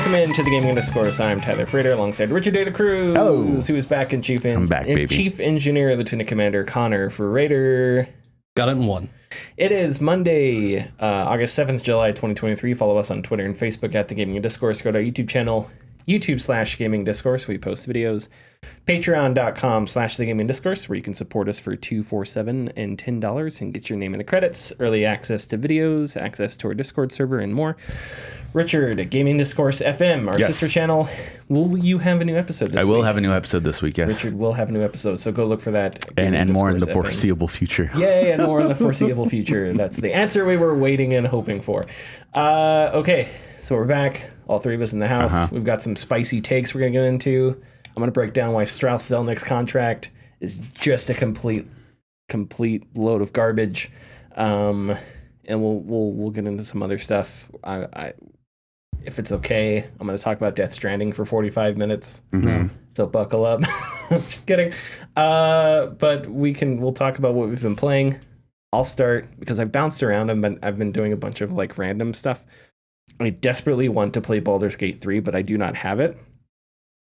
Welcome into the Gaming Discourse. I'm Tyler Frater alongside Richard De La Cruz, Hello. who is back in I'm back, baby. Chief Engineer, Lieutenant Commander Connor for Raider. Got it in one. It is Monday, August 7th, July 2023. Follow us on Twitter and Facebook at the Gaming Discourse. Go to our YouTube channel, YouTube/Gaming Discourse. We post videos. Patreon.com/The Gaming Discourse, where you can support us for $2, $4, $7, and $10 and get your name in the credits, early access to videos, access to our Discord server, and more. Richard, Gaming Discourse FM, our sister channel. Will you have a new episode this week? I will have a new episode this week, yes. Richard will have a new episode, so go look for that. And more in the FM. foreseeable future. Yay, and more in the foreseeable future. That's the answer we were waiting and hoping for. Okay, so we're back. All three of us in the house. We've got some spicy takes we're going to get into. I'm going to break down why Strauss Zelnick's contract is just a complete load of garbage. And we'll get into some other stuff. If it's okay, I'm going to talk about Death Stranding for 45 minutes. Mm-hmm. So buckle up. I'm just kidding. But we'll talk about what we've been playing. I'll start because I've bounced around. I've been doing a bunch of like random stuff. I desperately want to play Baldur's Gate 3, but I do not have it.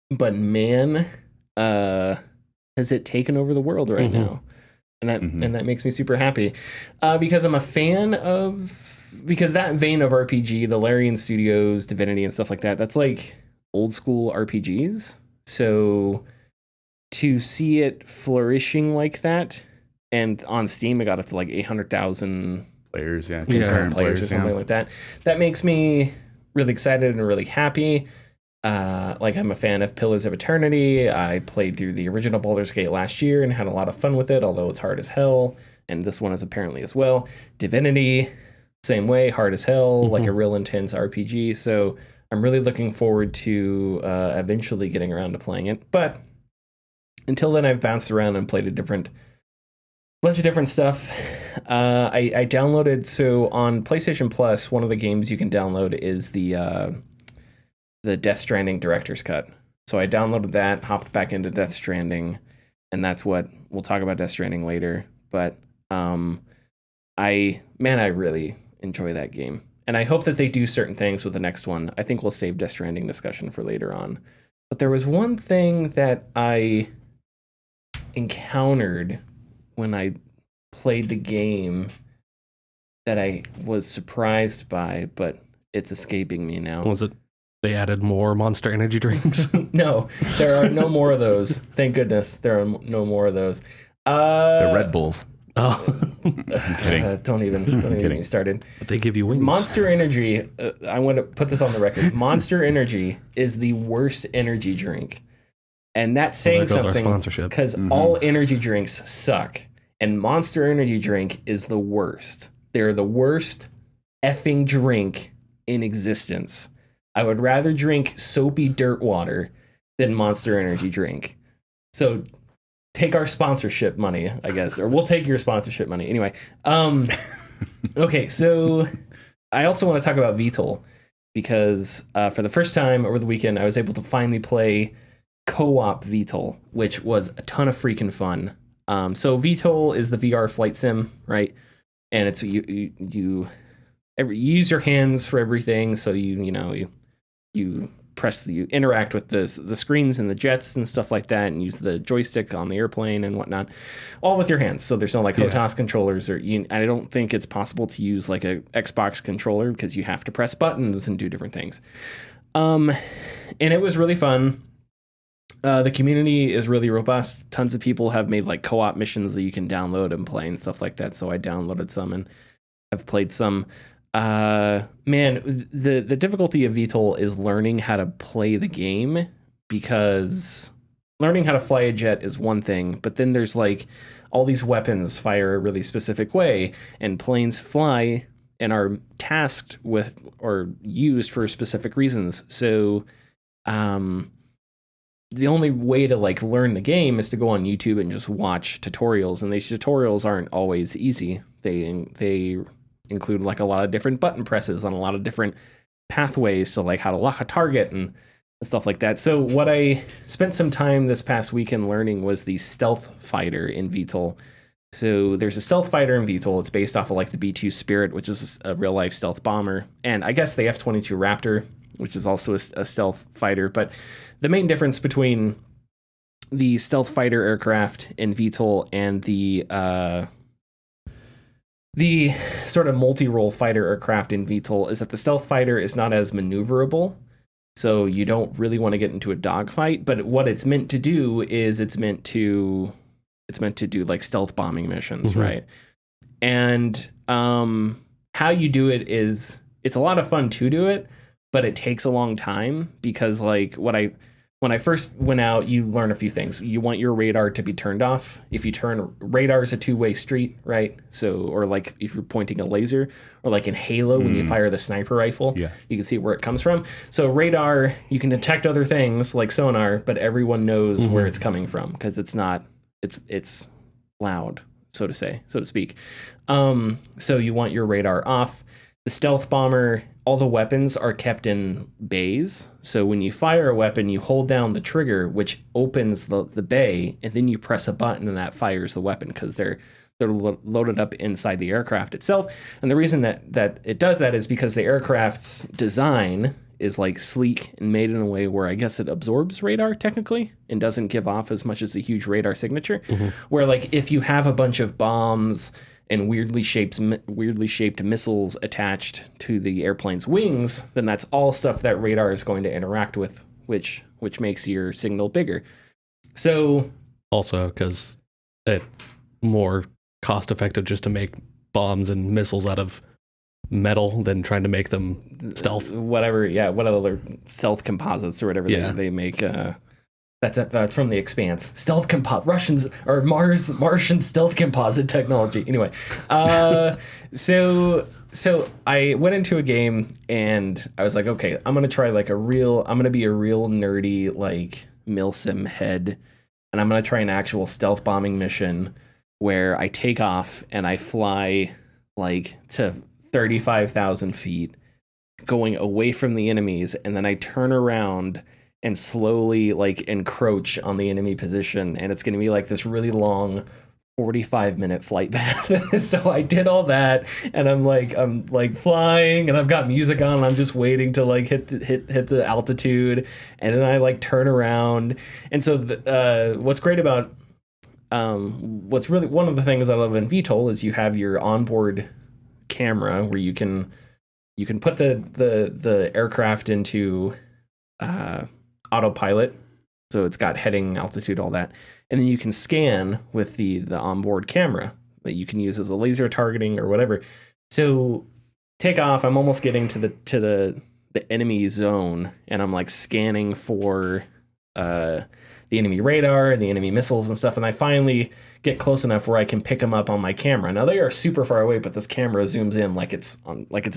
But man, has it taken over the world right now. And that makes me super happy because I'm a fan of, because that vein of RPG, the Larian Studios, Divinity and stuff like that, that's like old school RPGs. So to see it flourishing like that, and on Steam, it got up to like 800,000 players, concurrent players or something like that. That makes me really excited and really happy. Like I'm a fan of Pillars of Eternity. I played through the original Baldur's Gate last year and had a lot of fun with it, although it's hard as hell. And this one is apparently as well. Divinity, same way, hard as hell, like a real intense RPG. So I'm really looking forward to eventually getting around to playing it. But until then, I've bounced around and played a bunch of different stuff. I downloaded, so on PlayStation Plus, one of the games you can download is the Death Stranding Director's Cut. So I downloaded that, hopped back into Death Stranding, and that's what we'll talk about Death Stranding later. But I really enjoy that game. And I hope that they do certain things with the next one. I think we'll save Death Stranding discussion for later on. But there was one thing that I encountered when I played the game that I was surprised by, but it's escaping me now. Was it they added more Monster Energy drinks? No, there are no more of those. Thank goodness there are no more of those. The Red Bulls. Oh, I'm kidding. Don't even get me started. but they give you wings. Monster Energy, I want to put this on the record. Monster Energy is the worst energy drink. And that's saying something because all energy drinks suck. And Monster Energy drink is the worst. They're the worst effing drink in existence. I would rather drink soapy dirt water than Monster Energy drink. So take our sponsorship money, I guess, or we'll take your sponsorship money. Anyway, okay, so I also want to talk about VTOL because for the first time over the weekend, I was able to finally play co-op VTOL, which was a ton of freaking fun. So VTOL is the VR flight sim, right? And it's you use your hands for everything. So you press you interact with the screens and the jets and stuff like that, and use the joystick on the airplane and whatnot, all with your hands. So there's no like HOTAS controllers, or I don't think it's possible to use like a Xbox controller because you have to press buttons and do different things. And it was really fun. The community is really robust. Tons of people have made like co-op missions that you can download and play and stuff like that. So I downloaded some and have played some. Man, the difficulty of VTOL is learning how to play the game, because learning how to fly a jet is one thing, but then there's like all these weapons fire a really specific way, and planes fly and are tasked with or used for specific reasons. So, the only way to like learn the game is to go on YouTube and just watch tutorials, and these tutorials aren't always easy. They include like a lot of different button presses on a lot of different pathways to like how to lock a target and stuff like that. So what I spent some time this past weekend learning was the stealth fighter in VTOL. So there's a stealth fighter in VTOL. It's based off of like the B-2 Spirit, which is a real life stealth bomber. And I guess the F-22 Raptor which is also a stealth fighter. But the main difference between the stealth fighter aircraft in VTOL and the sort of multi-role fighter aircraft in VTOL is that the stealth fighter is not as maneuverable. So you don't really want to get into a dogfight, but what it's meant to do is it's meant to do like stealth bombing missions, right? And how you do it is it's a lot of fun to do it, but it takes a long time because like when I first went out, you learn a few things. You want your radar to be turned off. If you turn radar is a two-way street, right? So, or like if you're pointing a laser, or like in Halo when you fire the sniper rifle, you can see where it comes from. So radar, you can detect other things like sonar, but everyone knows where it's coming from because it's loud, so to speak. So you want your radar off. The stealth bomber, all the weapons are kept in bays. So when you fire a weapon, you hold down the trigger, which opens the bay, and then you press a button and that fires the weapon because they're loaded up inside the aircraft itself. And the reason that it does that is because the aircraft's design is like sleek and made in a way where I guess it absorbs radar technically and doesn't give off as much as a huge radar signature. Where like if you have a bunch of bombs and weirdly shaped missiles attached to the airplane's wings, then that's all stuff that radar is going to interact with, which makes your signal bigger. So also because it's more cost effective just to make bombs and missiles out of metal than trying to make them stealth. What other stealth composites or whatever they make. That's from The Expanse. Stealth composite, Russians or Martian stealth composite technology. Anyway, so I went into a game and I was like, okay, I'm gonna try I'm gonna be a real nerdy like milsim head, and I'm gonna try an actual stealth bombing mission where I take off and I fly like to 35,000 feet, going away from the enemies, and then I turn around and slowly like encroach on the enemy position, and it's going to be like this really long 45-minute flight path. So I did all that, and I'm like flying, and I've got music on, and I'm just waiting to like hit the altitude, and then I like turn around. And so what's great about what's really one of the things I love in VTOL is you have your onboard camera where you can put the aircraft into autopilot, so it's got heading, altitude, all that, and then you can scan with the onboard camera that you can use as a laser targeting or whatever. So take off, I'm almost getting to the enemy zone, and I'm like scanning for the enemy radar and the enemy missiles and stuff, and I finally get close enough where I can pick them up on my camera. Now they are super far away, but this camera zooms in like it's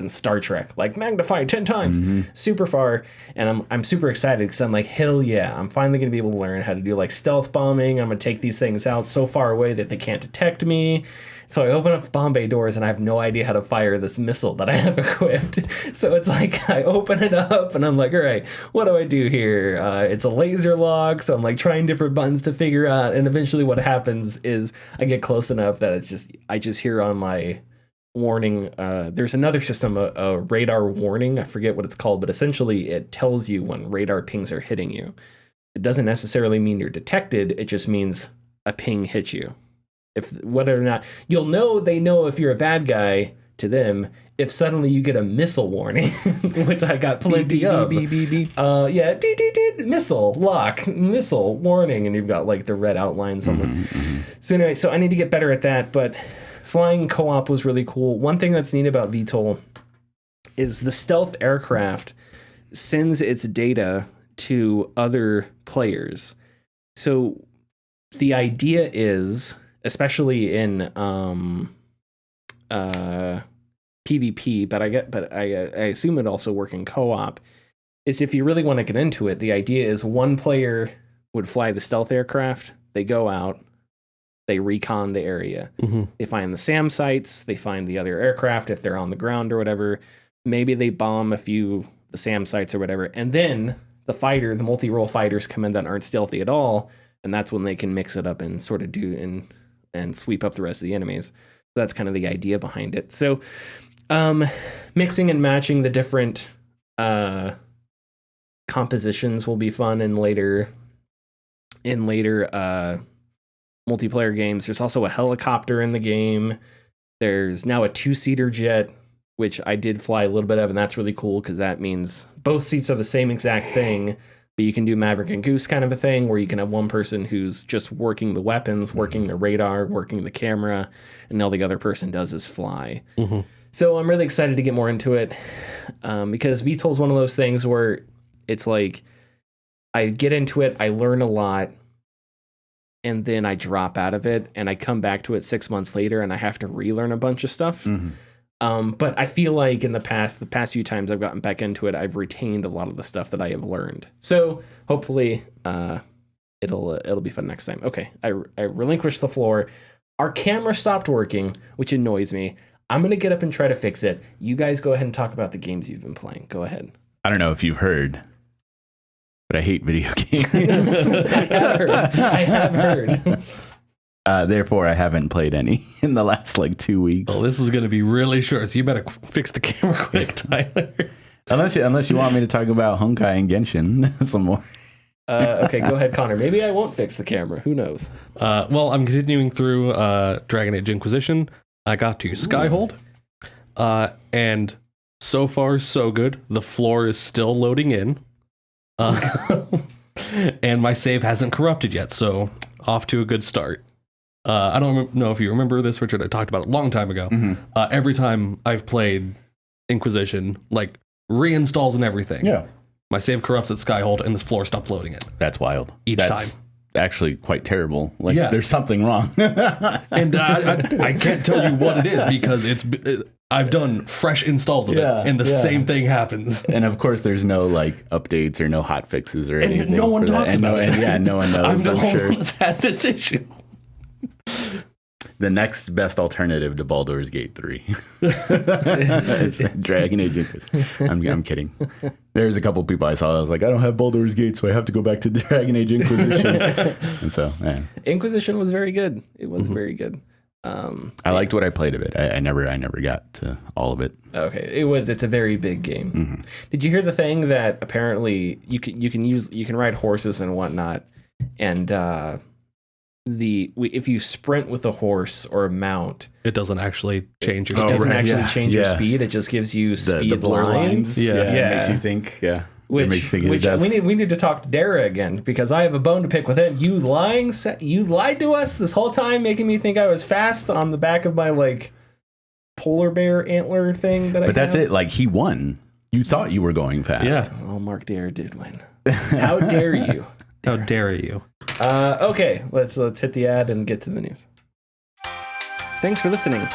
in Star Trek, like magnified 10 times, super far. And I'm super excited because I'm like, hell yeah, I'm finally gonna be able to learn how to do like stealth bombing. I'm gonna take these things out so far away that they can't detect me. So I open up the bomb bay doors and I have no idea how to fire this missile that I have equipped. So it's like I open it up and I'm like, all right, what do I do here? It's a laser lock, so I'm like trying different buttons to figure out. And eventually what happens is I get close enough that I just hear on my warning, there's another system, a radar warning. I forget what it's called, but essentially it tells you when radar pings are hitting you. It doesn't necessarily mean you're detected. It just means a ping hits you. If whether or not you'll know, they know if you're a bad guy to them. If suddenly you get a missile warning, which I got plenty of, missile lock, missile warning, and you've got like the red outlines on them. So anyway, so I need to get better at that. But flying co-op was really cool. One thing that's neat about VTOL is the stealth aircraft sends its data to other players. So the idea is, especially in PvP, but I assume it also work in co-op, is if you really want to get into it, the idea is one player would fly the stealth aircraft, they go out, they recon the area, they find the SAM sites, they find the other aircraft if they're on the ground or whatever, maybe they bomb a few the SAM sites or whatever, and then the multi-role fighters come in that aren't stealthy at all, and that's when they can mix it up and sort of do and sweep up the rest of the enemies. So that's kind of the idea behind it. So mixing and matching the different compositions will be fun in later multiplayer games. There's also a helicopter in the game. There's now a 2-seater jet, which I did fly a little bit of, and that's really cool because that means both seats are the same exact thing, but you can do Maverick and Goose kind of a thing where you can have one person who's just working the weapons, working the radar, working the camera, and all the other person does is fly. Mm-hmm. So I'm really excited to get more into it because VTOL is one of those things where it's like I get into it, I learn a lot, and then I drop out of it, and I come back to it 6 months later, and I have to relearn a bunch of stuff. Mm-hmm. But I feel like in the past few times I've gotten back into it, I've retained a lot of the stuff that I have learned. So hopefully it'll be fun next time. Okay, I relinquished the floor. Our camera stopped working, which annoys me. I'm going to get up and try to fix it. You guys go ahead and talk about the games you've been playing. Go ahead. I don't know if you've heard, but I hate video games. I have heard. Therefore, I haven't played any in the last 2 weeks. Well, this is going to be really short, so you better fix the camera quick, Tyler. Unless you want me to talk about Honkai and Genshin some more. Okay, go ahead, Connor. Maybe I won't fix the camera. Who knows? Well, I'm continuing through Dragon Age Inquisition. I got to Skyhold, and so far, so good. The floor is still loading in, and my save hasn't corrupted yet, so off to a good start. I don't know if you remember this, Richard. I talked about it a long time ago. Mm-hmm. Every time I've played Inquisition, reinstalls and everything. Yeah. My save corrupts at Skyhold, and the floor stopped loading it. That's wild. That's time. Actually quite terrible. There's something wrong. And I can't tell you what it is because I've done fresh installs of it, and the same thing happens. And of course, there's no updates or no hot fixes or anything. And no one talks about it. Yeah, no one knows. I'm the only one that's had this issue. The next best alternative to Baldur's Gate 3 is Dragon Age Inquisition. I'm kidding. There's a couple people I saw. I was like, I don't have Baldur's Gate, so I have to go back to Dragon Age Inquisition. And so, yeah. Inquisition was very good. It was very good. I liked what I played of it. I never got to all of it. Okay, it's a very big game. Mm-hmm. Did you hear the thing that apparently you can ride horses and whatnot, and if you sprint with a horse or a mount, it doesn't actually change your speed. It doesn't actually change your speed. It just gives you speed the blur lines. Yeah. It makes you think. Yeah. Which we need to talk to Dara again because I have a bone to pick with him. You lied to us this whole time, making me think I was fast on the back of my polar bear antler thing that I. But that's it. He won. You thought you were going fast. Yeah. Oh, Mark Dara did win. How dare you? How dare you? Okay, let's hit the ad and get to the news. Thanks for listening.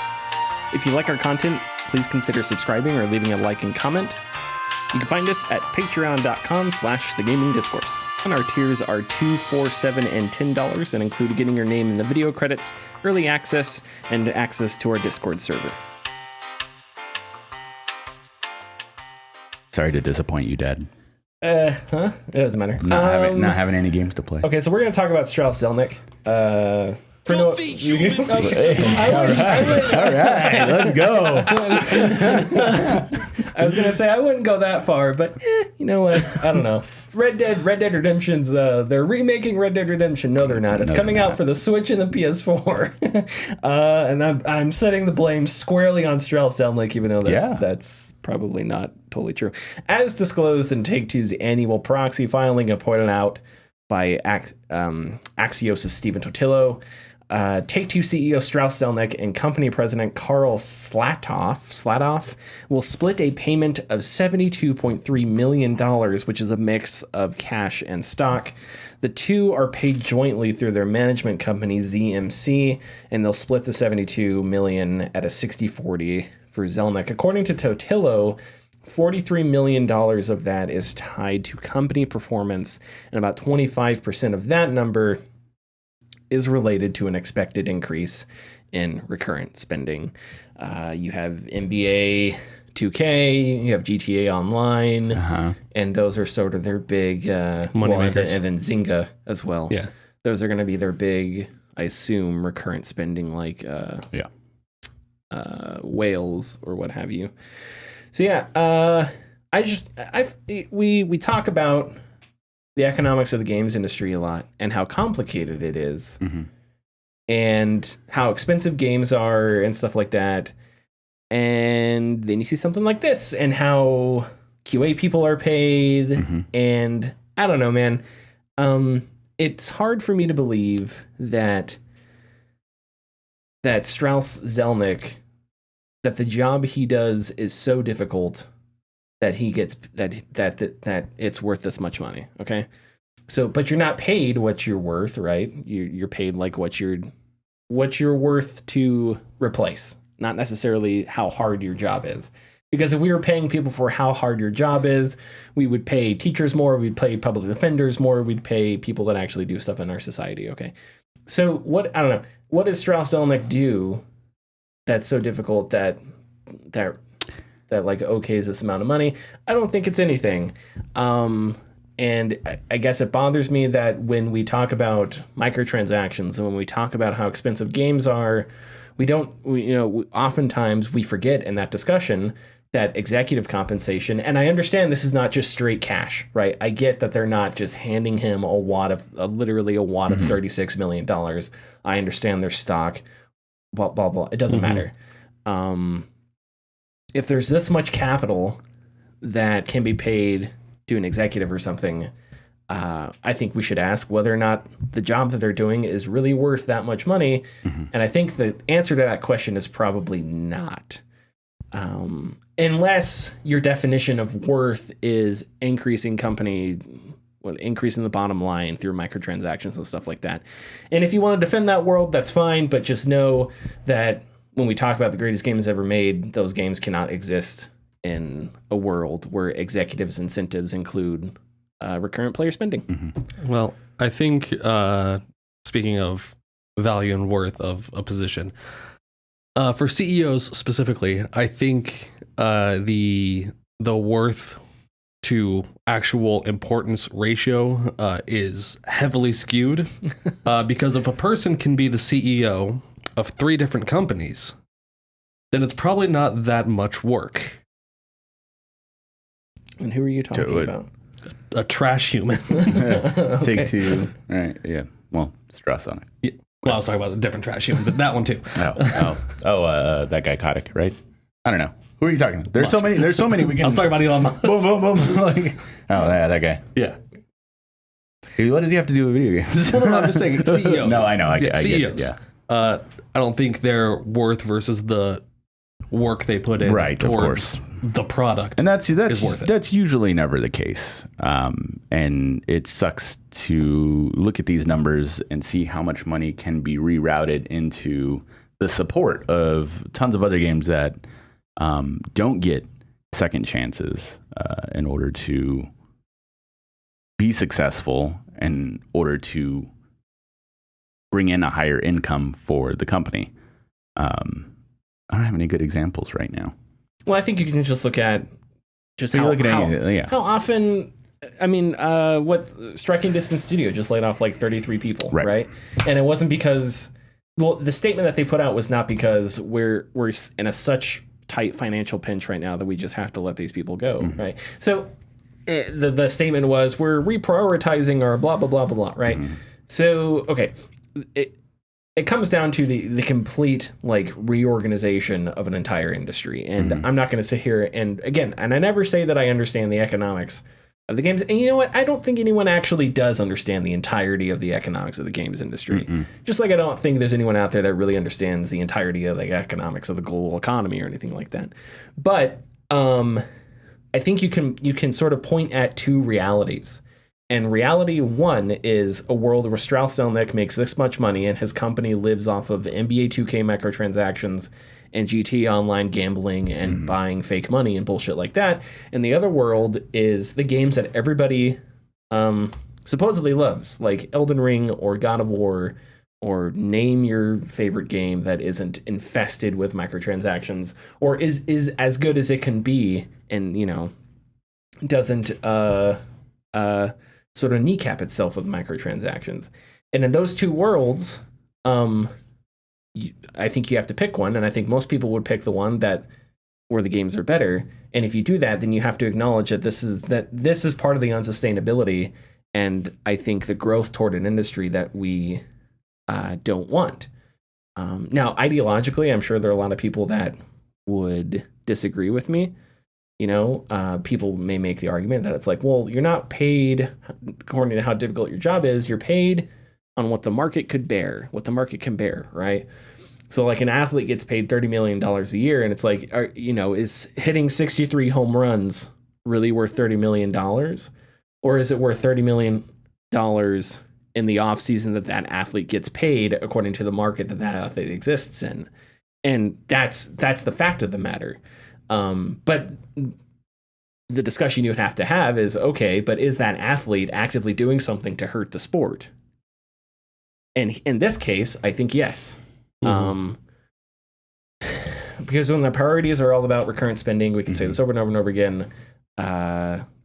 If you like our content, please consider subscribing or leaving a like and comment. You can find us at patreon.com/thegamingdiscourse. And our tiers are $2, $4, $7, and $10 and include getting your name in the video credits, early access, and access to our Discord server. Sorry to disappoint you, Dad. It doesn't matter. Not having any games to play. Okay, so we're going to talk about Strauss Zelnick. All right, let's go. I was going to say I wouldn't go that far, but you know what? I don't know. Red Dead Redemption's, they're remaking Red Dead Redemption. No, they're not. It's coming out for the Switch and the PS4. And I'm setting the blame squarely on Strauss Zelnick, even though that's probably not totally true. As disclosed in Take-Two's annual proxy filing and pointed out by Axios' Stephen Totillo, Take-Two CEO Strauss Zelnick and company president Carl Slatoff will split a payment of $72.3 million, which is a mix of cash and stock. The two are paid jointly through their management company ZMC, and they'll split the $72 million at a 60-40 for Zelnick. According to Totillo, $43 million of that is tied to company performance, and about 25% of that number is related to an expected increase in recurrent spending. You have NBA 2K, you have GTA Online, and those are sort of their big money makers. And then Zynga as well. Yeah, those are going to be their big, I assume, recurrent spending, like whales or what have you. So yeah, we talk about the economics of the games industry a lot and how complicated it is, and how expensive games are and stuff like that. And then you see something like this and how QA people are paid. And I don't know, man. It's hard for me to believe that Strauss Zelnick, that the job he does is so difficult that he gets that it's worth this much money. Okay. So, but you're not paid what you're worth, right? You're paid like what you're worth to replace, not necessarily how hard your job is. Because if we were paying people for how hard your job is, we would pay teachers more, we'd pay public defenders more, we'd pay people that actually do stuff in our society. Okay. So what does Strauss Zelnick do that's so difficult that like okays this amount of money? I don't think it's anything. And I guess it bothers me that when we talk about microtransactions and when we talk about how expensive games are, oftentimes we forget in that discussion that executive compensation, and I understand this is not just straight cash, right? I get that they're not just handing him literally a wad of $36 million. I understand their stock, blah, blah, blah. It doesn't matter. If there's this much capital that can be paid to an executive or something, I think we should ask whether or not the job that they're doing is really worth that much money. And I think the answer to that question is probably not. Unless your definition of worth is increasing the bottom line through microtransactions and stuff like that. And if you want to defend that world, that's fine, but just know that when we talk about the greatest games ever made, those games cannot exist in a world where executives' incentives include recurrent player spending. Well, I think speaking of value and worth of a position, for CEOs specifically, I think the worth to actual importance ratio is heavily skewed because if a person can be the CEO of 3 different companies, then it's probably not that much work. And who are you talking about? A trash human. Okay. Take 2. All right. Yeah. Well, Strauss on it. Yeah. Well, I was talking about a different trash human, but that one too. That guy Kotick, right? I don't know. Who are you talking about? There's so many we can. I was talking about Elon Musk. Boom, boom, boom. That guy. Yeah. What does he have to do with video games? Well, no, I'm just saying CEOs. No, I know. I CEOs. get it. Yeah. I don't think their worth versus the work they put in towards the product, and that's worth it. That's usually never the case. And it sucks to look at these numbers and see how much money can be rerouted into the support of tons of other games that don't get second chances in order to be successful, in order to bring in a higher income for the company. I don't have any good examples right now. Well, I think you can just look at how often. I mean, what Striking Distance Studio just laid off like 33 people, right? And it wasn't because, well, the statement that they put out was not because we're in a such tight financial pinch right now that we just have to let these people go, right? So the statement was we're reprioritizing our blah blah blah blah blah, right? So okay, it comes down to the complete like reorganization of an entire industry, and I'm not going to sit here and I never say that I understand the economics of the games, and you know what? I don't think anyone actually does understand the entirety of the economics of the games industry. Just like I don't think there's anyone out there that really understands the entirety of the economics of the global economy or anything like that. But I think you can sort of point at 2 realities. And reality 1 is a world where Strauss Zelnick makes this much money and his company lives off of NBA 2K microtransactions and GT online gambling and buying fake money and bullshit like that. And the other world is the games that everybody supposedly loves, like Elden Ring or God of War, or name your favorite game that isn't infested with microtransactions or is as good as it can be and, doesn't sort of kneecap itself with microtransactions. And in those 2 worlds, I think you have to pick one, and I think most people would pick the one that or the games are better. And if you do that, then you have to acknowledge that this is part of the unsustainability, and I think the growth toward an industry that we don't want. Now, ideologically, I'm sure there are a lot of people that would disagree with me. People may make the argument that it's like, well, you're not paid according to how difficult your job is. You're paid on what the market could bear, what the market can bear, right? So like an athlete gets paid $30 million a year, and it's like, is hitting 63 home runs really worth $30 million? Or is it worth $30 million in the off season that athlete gets paid according to the market that athlete exists in? And that's the fact of the matter. But the discussion you would have to have is, okay, but is that athlete actively doing something to hurt the sport? And in this case, I think yes. Mm-hmm. Because when the priorities are all about recurrent spending, we can say this over and over and over again.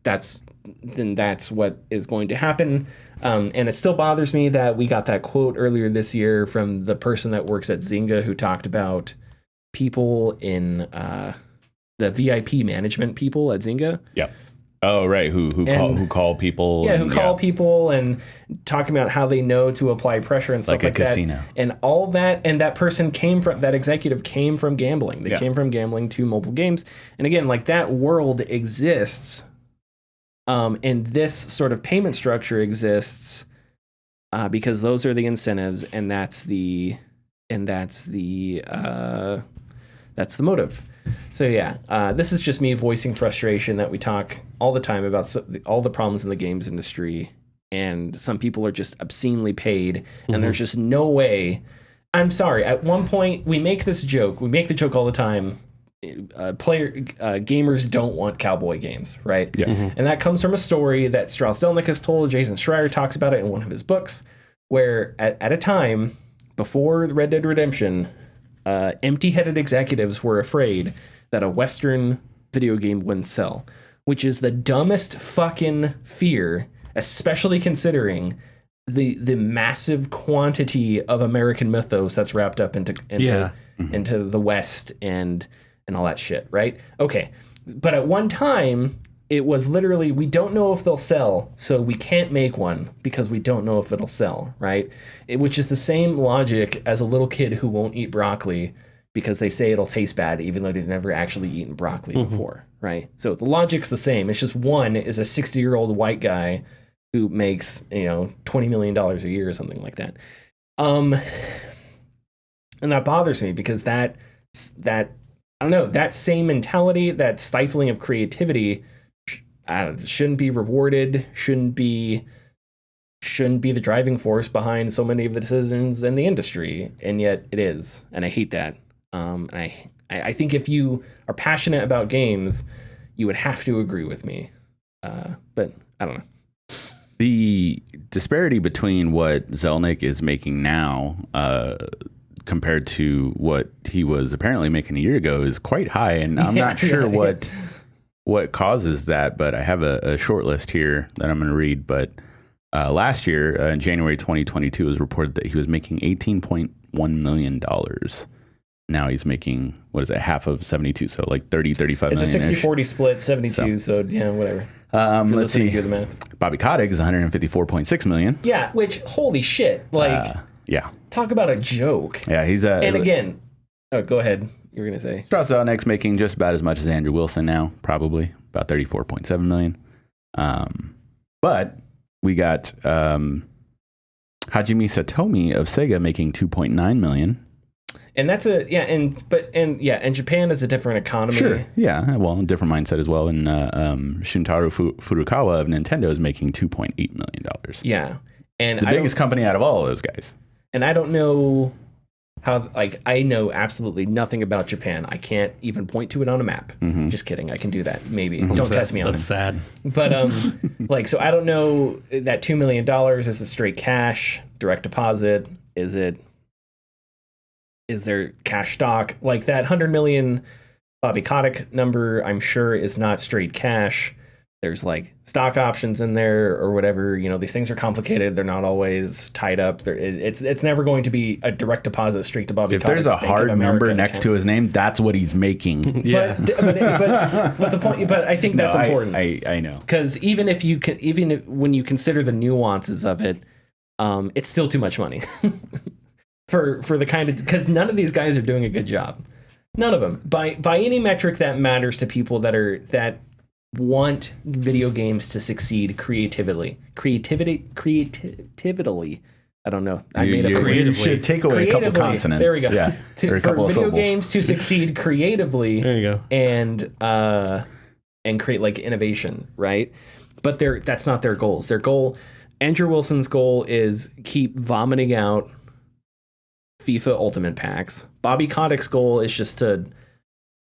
That's what is going to happen. And it still bothers me that we got that quote earlier this year from the person that works at Zynga who talked about people in the VIP management people at Zynga. Yeah. Oh, right. Who call people. Yeah, who call people and talking about how they know to apply pressure and stuff like that. Like a casino. And all that. And that person that executive came from gambling. They came from gambling to mobile games. And again, like that world exists. And this sort of payment structure exists because those are the incentives, and that's the motive. So yeah, this is just me voicing frustration that we talk all the time about all the problems in the games industry, and some people are just obscenely paid, and there's just no way. I'm sorry. At one point, we make this joke. We make the joke all the time. Gamers don't want cowboy games, right? Yes. And that comes from a story that Strauss Zelnick has told. Jason Schreier talks about it in one of his books, where at a time before Red Dead Redemption, empty-headed executives were afraid that a Western video game wouldn't sell, which is the dumbest fucking fear, especially considering the massive quantity of American mythos that's wrapped up into the West and all that shit, right? Okay. But at one time, it was literally, we don't know if they'll sell, so we can't make one because we don't know if it'll sell, right? Which is the same logic as a little kid who won't eat broccoli because they say it'll taste bad even though they've never actually eaten broccoli before, right? So the logic's the same. It's just one is a 60-year-old white guy who makes, $20 million a year or something like that. And that bothers me because that I don't know, that same mentality, that stifling of creativity shouldn't be rewarded, shouldn't be the driving force behind so many of the decisions in the industry, and yet it is, and I hate that. I think if you are passionate about games, you would have to agree with me, but I don't know. The disparity between what Zelnick is making now compared to what he was apparently making a year ago is quite high, and I'm not sure what causes that, but I have a short list here that I'm going to read. But last year, in January 2022, it was reported that he was making $18.1 million. Now he's making, half of 72, so like 35 million. It's a 60-40 split, 72, so yeah, whatever. Let's see. Do the math. Bobby Kotick is 154.6 million. Yeah, which, holy shit, yeah. Talk about a joke. Yeah, he's and again, go ahead. You were going to say. Strauss Zelnick's making just about as much as Andrew Wilson now, probably about 34.7 million. But we got Hajime Satomi of Sega making 2.9 million. And that's and Japan is a different economy. Sure. Yeah. Well, a different mindset as well. And Shuntaro Furukawa of Nintendo is making $2.8 million. Yeah. And the biggest company out of all of those guys. And I don't know how, I know absolutely nothing about Japan. I can't even point to it on a map. Mm-hmm. Just kidding. I can do that. Maybe. Don't test me on it. That's sad. But, so I don't know that $2 million is a straight cash, direct deposit. Is there cash stock? Like that 100 million Bobby Kotick number, I'm sure is not straight cash. There's like stock options in there or whatever. You know, these things are complicated. They're not always tied up. It's never going to be a direct deposit straight to Bobby. If there's a hard number next to his name, that's what he's making. Yeah. But the point. But I think that's important. I know, because even when you consider the nuances of it, it's still too much money for the kind of, because none of these guys are doing a good job. None of them by any metric that matters to people that want video games to succeed creatively. I don't know. I made up creatively. You should take away a couple consonants. There we go. Yeah. For video games to succeed creatively. There you go. And create like innovation, right? But that's not their goals. Their goal, Andrew Wilson's goal, is keep vomiting out FIFA Ultimate packs. Bobby Kotick's goal is just to,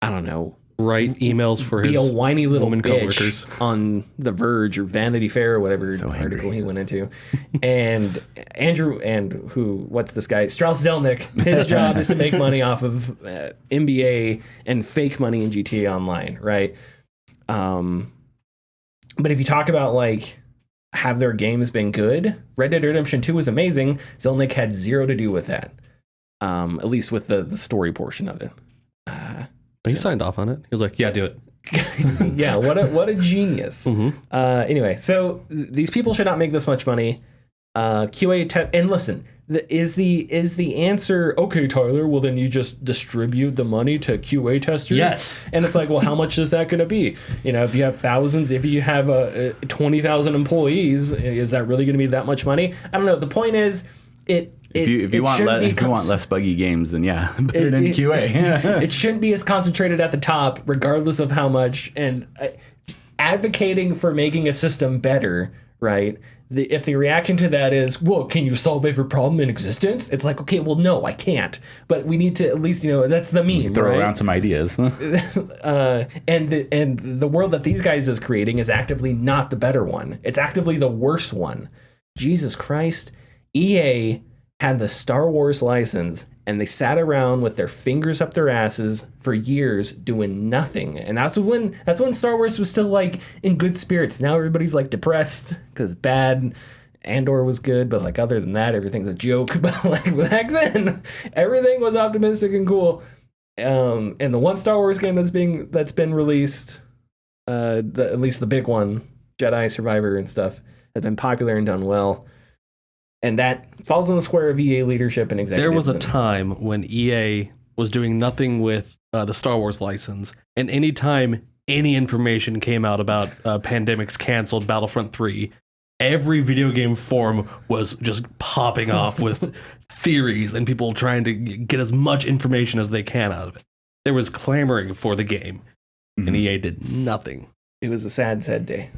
I don't know, write emails for be his a whiny little woman bitch coworkers on The Verge or Vanity Fair or whatever article he went into. And Andrew what's this guy? Strauss Zelnick. His job is to make money off of NBA and fake money in GTA Online, right? But if you talk about like, have their games been good? Red Dead Redemption 2 was amazing. Zelnick had zero to do with that. At least with the story portion of it. He signed off on it. He was like, yeah, do it. Yeah, what a genius. Mm-hmm. Anyway, so these people should not make this much money. QA and listen, is the answer, okay, Tyler, well then you just distribute the money to QA testers? Yes. And it's like, well, how much is that going to be? You know, if you have thousands, if you have 20,000 employees, is that really going to be that much money? I don't know. The point is, if you want less buggy games, then yeah, put it in QA. It shouldn't be as concentrated at the top, regardless of how much. And advocating for making a system better, right? If the reaction to that is, well, can you solve every problem in existence? It's like, okay, well, no, I can't. But we need to at least, that's the meme. Throw right? around some ideas. And the world that these guys is creating is actively not the better one. It's actively the worst one. Jesus Christ. EA had the Star Wars license and they sat around with their fingers up their asses for years doing nothing. And that's when Star Wars was still like in good spirits. Now everybody's like depressed because it's bad. Andor was good, but like other than that, everything's a joke. But like back then, everything was optimistic and cool. And the one Star Wars game that's been released, at least the big one, Jedi Survivor and stuff, has been popular and done well. And that falls in the square of EA leadership and executives. There was a time when EA was doing nothing with the Star Wars license, and anytime any information came out about pandemics canceled Battlefront 3, every video game forum was just popping off with theories and people trying to get as much information as they can out of it. There was clamoring for the game, and EA did nothing. It was a sad, sad day.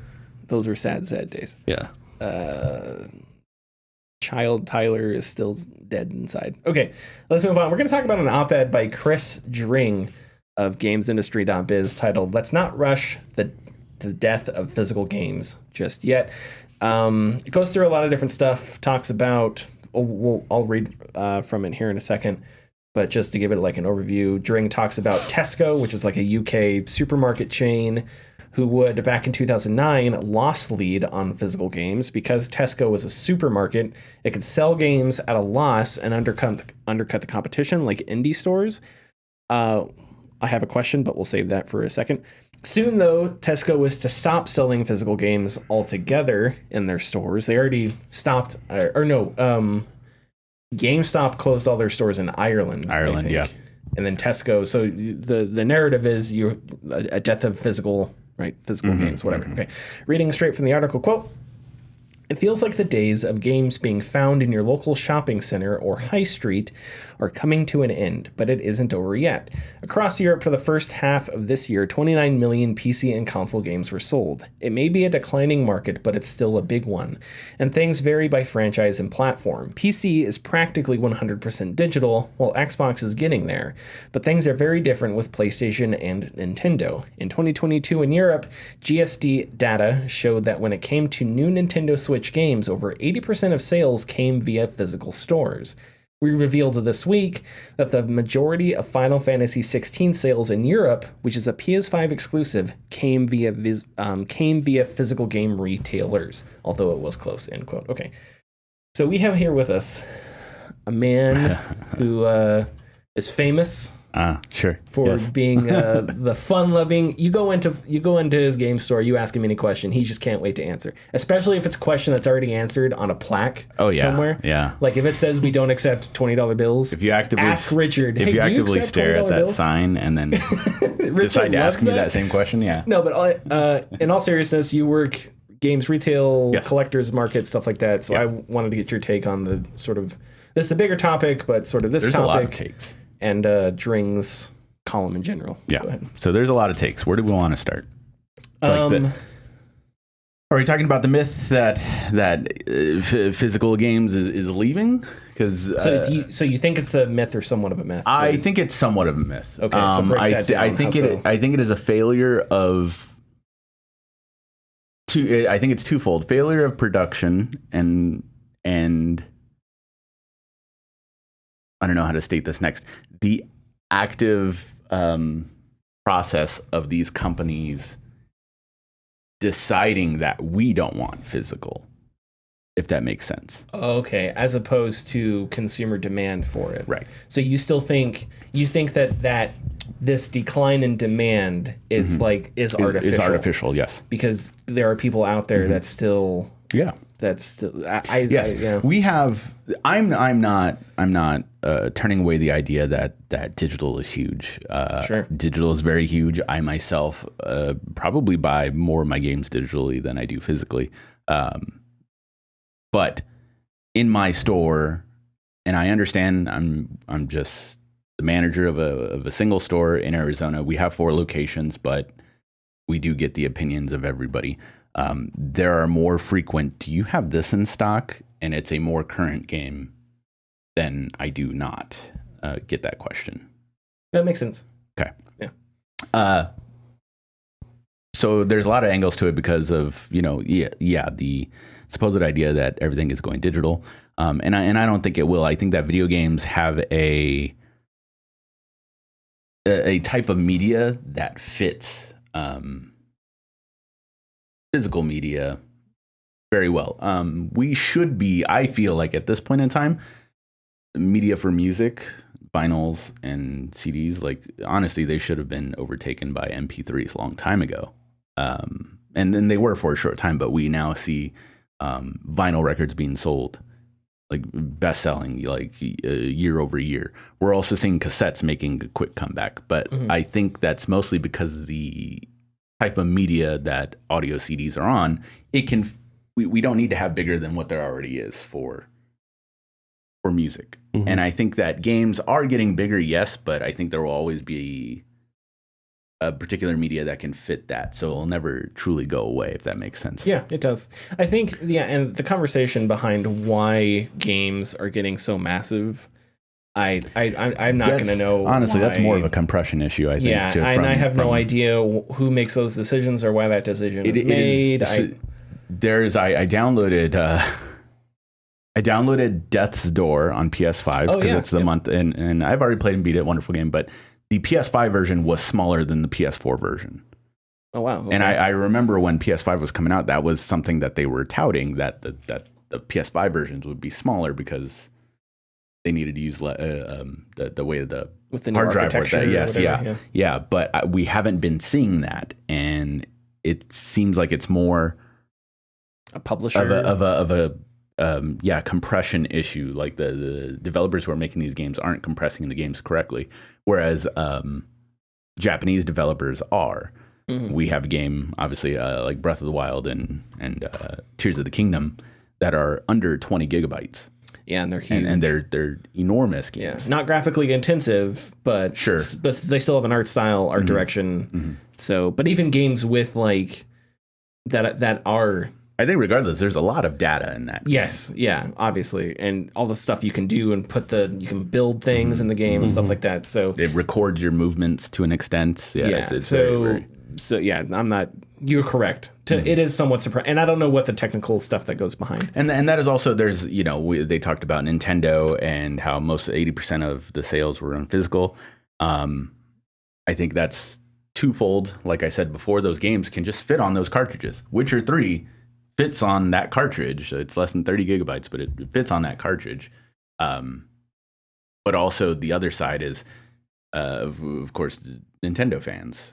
Those were sad, sad days. Yeah. Child Tyler is still dead inside. Okay, let's move on. We're going to talk about an op-ed by Chris Dring of GamesIndustry.biz titled "Let's Not Rush the Death of Physical Games Just Yet." It goes through a lot of different stuff. Talks about. I'll read from it here in a second, but just to give it like an overview, Dring talks about Tesco, which is like a UK supermarket chain, who would, back in 2009, lost lead on physical games because Tesco was a supermarket. It could sell games at a loss and undercut the competition like indie stores. I have a question, but we'll save that for a second. Soon, though, Tesco was to stop selling physical games altogether in their stores. They already stopped, GameStop closed all their stores in Ireland. Ireland, yeah. And then Tesco. So the narrative is a death of physical games, whatever. Okay. Reading straight from the article, quote, "It feels like the days of games being found in your local shopping center or high street are coming to an end, but it isn't over yet. Across Europe for the first half of this year, 29 million PC and console games were sold. It may be a declining market, but it's still a big one. And things vary by franchise and platform. PC is practically 100% digital, while Xbox is getting there. But things are very different with PlayStation and Nintendo. In 2022 in Europe, GSD data showed that when it came to new Nintendo Switch games, over 80% of sales came via physical stores. We revealed this week that the majority of Final Fantasy XVI sales in Europe, which is a PS5 exclusive, came via physical game retailers, although it was close, end quote. Okay. So we have here with us a man who is famous sure. for being the fun-loving. You go into his game store, you ask him any question, he just can't wait to answer. Especially if it's a question that's already answered on a plaque somewhere. Yeah. Like if it says we don't accept $20 bills, if you actively ask Richard. If hey, you actively stare at that bills? sign and then decide to ask me that same question, yeah. No, but in all seriousness, you work games retail, collectors market, stuff like that. So I wanted to get your take on the sort of, this is a bigger topic, but sort of this There's topic. A lot of takes. And Dring's column in general. Yeah. Go ahead. So there's a lot of takes. Where do we want to start? Are we talking about the myth that physical games is leaving? Because so you think it's a myth or somewhat of a myth? I think it's somewhat of a myth. Okay, so break that down. I think it is a failure of. I think it's twofold: failure of production and I don't know how to state this next. The active process of these companies deciding that we don't want physical, if that makes sense. Okay, as opposed to consumer demand for it. Right. So you think that this decline in demand is artificial. Is artificial, yes. Because there are people out there that still we have. I'm not turning away the idea that digital is huge. Sure. Digital is very huge. I myself probably buy more of my games digitally than I do physically. But in my store, and I understand I'm just the manager of a single store in Arizona. We have 4 locations, but we do get the opinions of everybody. There are more frequent, do you have this in stock? And it's a more current game than I do not get that question. That makes sense. Okay. Yeah. So there's a lot of angles to it because of, the supposed idea that everything is going digital. And I don't think it will. I think that video games have a type of media that fits physical media very well. We should be, I feel like at this point in time, media for music, vinyls and CDs, like honestly, they should have been overtaken by MP3s a long time ago. And then they were for a short time, but we now see vinyl records being sold, like best selling, like year over year. We're also seeing cassettes making a quick comeback, but I think that's mostly because the type of media that audio CDs are on, we don't need to have bigger than what there already is for music. And I think that games are getting bigger, yes, but I think there will always be a particular media that can fit that, so it'll never truly go away, if that makes sense. Yeah, it does. I think, and the conversation behind why games are getting so massive, I'm not going to know. Honestly, why. That's more of a compression issue, I think. Yeah, and I have no idea who makes those decisions or why that decision is made. I downloaded I downloaded Death's Door on PS5 because it's the month, and I've already played and beat it. Wonderful game, but the PS5 version was smaller than the PS4 version. Oh wow! Okay. And I remember when PS5 was coming out, that was something that they were touting, that the PS5 versions would be smaller because they needed to use the way the hard drive worked. Yeah. But we haven't been seeing that, and it seems like it's more a publisher of a compression issue. Like the developers who are making these games aren't compressing the games correctly, whereas Japanese developers are. We have a game, obviously, like Breath of the Wild and Tears of the Kingdom that are under 20 gigabytes. Yeah, and they're huge. And they're enormous games. Yeah, not graphically intensive, but sure. But they still have an art style, art direction. So, but even games with like that are, I think regardless, there's a lot of data in that game. Yes, yeah, obviously, and all the stuff you can do and you can build things in the game and stuff like that. So it records your movements to an extent. Yeah, it's so yeah, I'm not You're correct. It is somewhat surprising, and I don't know what the technical stuff that goes behind. And that is also, there's, they talked about Nintendo and how most 80% of the sales were on physical. I think that's twofold. Like I said before, those games can just fit on those cartridges. Witcher 3 fits on that cartridge. It's less than 30 gigabytes, but it fits on that cartridge. But also the other side is, of course, Nintendo fans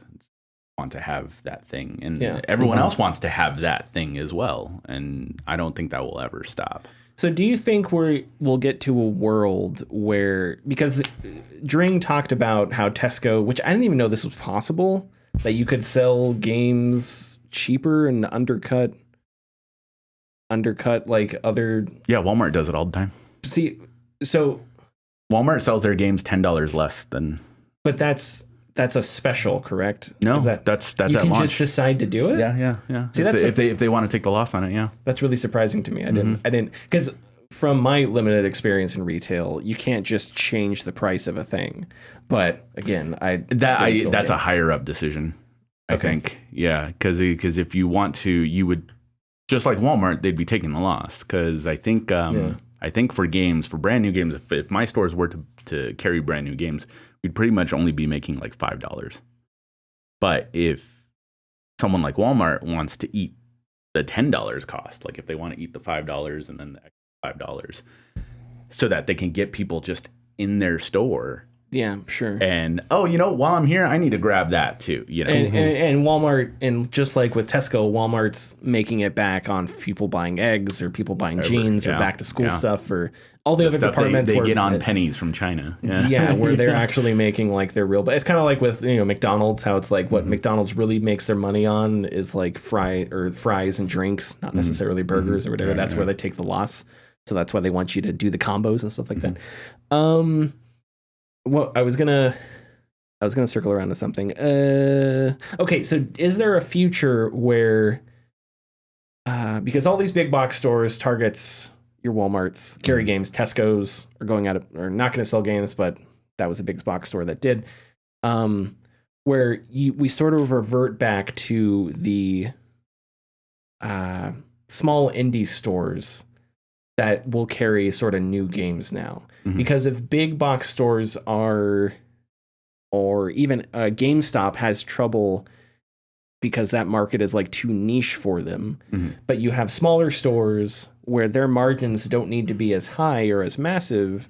want to have that thing, and everyone else wants to have that thing as well. And I don't think that will ever stop. So do you think we'll get to a world where, because Dring talked about how Tesco, which I didn't even know this was possible, that you could sell games cheaper and undercut like other... Yeah, Walmart does it all the time. See, so... Walmart sells their games $10 less than... But that's a special, correct? No, that's you at can launch. Just decide to do it. Yeah. See, if they want to take the loss on it, yeah. That's really surprising to me. I didn't because from my limited experience in retail, you can't just change the price of a thing. But again, that's a higher up decision. I think, yeah, because if you want to, you would, just like Walmart, they'd be taking the loss. Because I think for games, for brand new games, if my stores were to carry brand new games, we'd pretty much only be making like $5. But if someone like Walmart wants to eat the $10 cost, like if they want to eat the $5 and then the extra $5, so that they can get people just in their store. Yeah, sure. And while I'm here, I need to grab that too. And Walmart, and just like with Tesco, Walmart's making it back on people buying eggs or people buying jeans or back to school stuff or all the other departments. They get on pennies from China. Yeah, where they're actually making like their real. But it's kind of like with McDonald's, how it's like what McDonald's really makes their money on is like fries and drinks, not necessarily burgers or whatever. That's where they take the loss. So that's why they want you to do the combos and stuff like that. Well, I was gonna circle around to something. Okay, so is there a future where, because all these big box stores, Targets, your Walmarts, carry games, Tesco's are going out of, or not going to sell games, but that was a big box store that did. Where we sort of revert back to the small indie stores that will carry sort of new games now. Because if big box stores are, or even GameStop has trouble because that market is like too niche for them, but you have smaller stores where their margins don't need to be as high or as massive,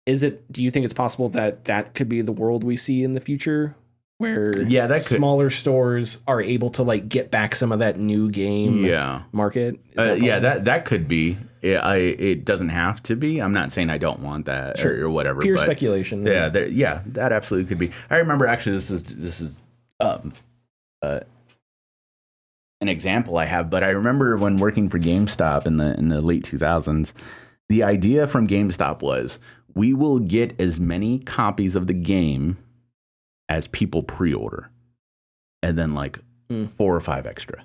do you think it's possible that could be the world we see in the future? Where smaller stores are able to like get back some of that new game market. That could be. It doesn't have to be. I'm not saying I don't want that or whatever. Pure speculation. That absolutely could be. I remember actually this is an example I have, but I remember when working for GameStop in the late 2000s, the idea from GameStop was we will get as many copies of the game as people pre-order, and then like 4 or 5 extra,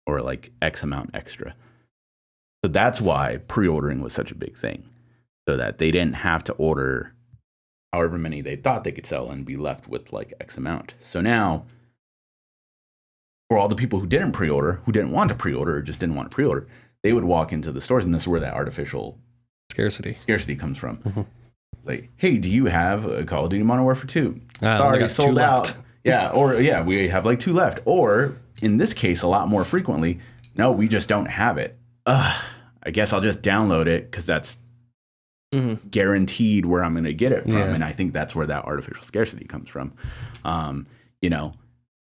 or like X amount extra. So that's why pre-ordering was such a big thing, so that they didn't have to order however many they thought they could sell and be left with like X amount. So now, for all the people who didn't pre-order, who didn't want to pre-order or just didn't want to pre-order, they would walk into the stores, and this is where that artificial scarcity comes from. Like, hey, do you have a Call of Duty Modern Warfare 2? Sorry, sold out. We have like 2 left. Or in this case, a lot more frequently, no, we just don't have it. I guess I'll just download it because that's guaranteed where I'm going to get it from. And I think that's where that artificial scarcity comes from.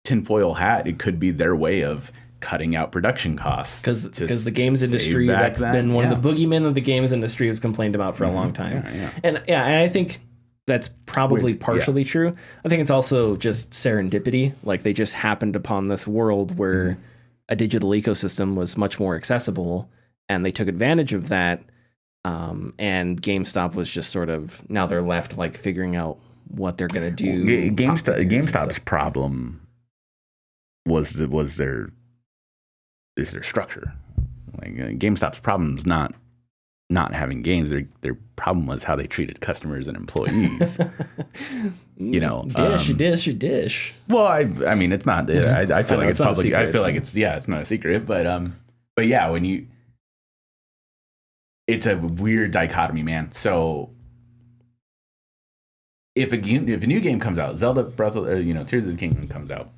Tinfoil hat, it could be their way of cutting out production costs, because the games industry, that's been one of the boogeymen of the games industry has complained about for a long time. And I think that's probably partially true. I think it's also just serendipity, like they just happened upon this world where a digital ecosystem was much more accessible, and they took advantage of that, and GameStop was just sort of, now they're left like figuring out what they're going to do. GameStop's problem was their structure. Like GameStop's problem is not not having games. Their problem was how they treated customers and employees. Dish. Well, I mean, it's not. I feel like it's public. Secret, I feel like it's not a secret. But yeah, it's a weird dichotomy, man. So if a new game comes out, Zelda Breath of Tears of the Kingdom comes out.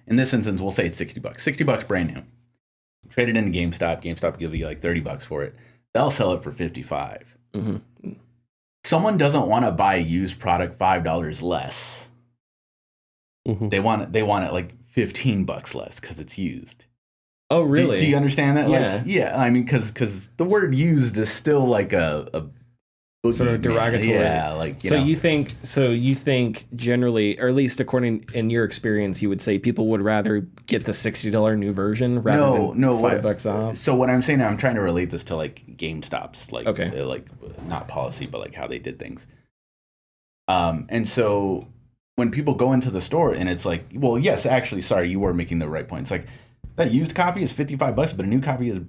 In this instance, we'll say it's $60. $60 brand new. Trade it into GameStop. GameStop will give you like $30 for it. They'll sell it for $55. Mm-hmm. Someone doesn't want to buy a used product $5 less. Mm-hmm. They want it like $15 less because it's used. Oh, really? Do you understand that? Yeah. Like, yeah. I mean, because the word used is still like a sort of derogatory. Yeah, like you think generally, or at least according in your experience, you would say people would rather get the $60 new version rather than $5 off. So what I'm saying, I'm trying to relate this to like GameStop's like okay. like not policy, but like how they did things. And so when people go into the store and it's like, well, yes, actually, sorry, you were making the right point. It's like that used copy is $55, but a new copy is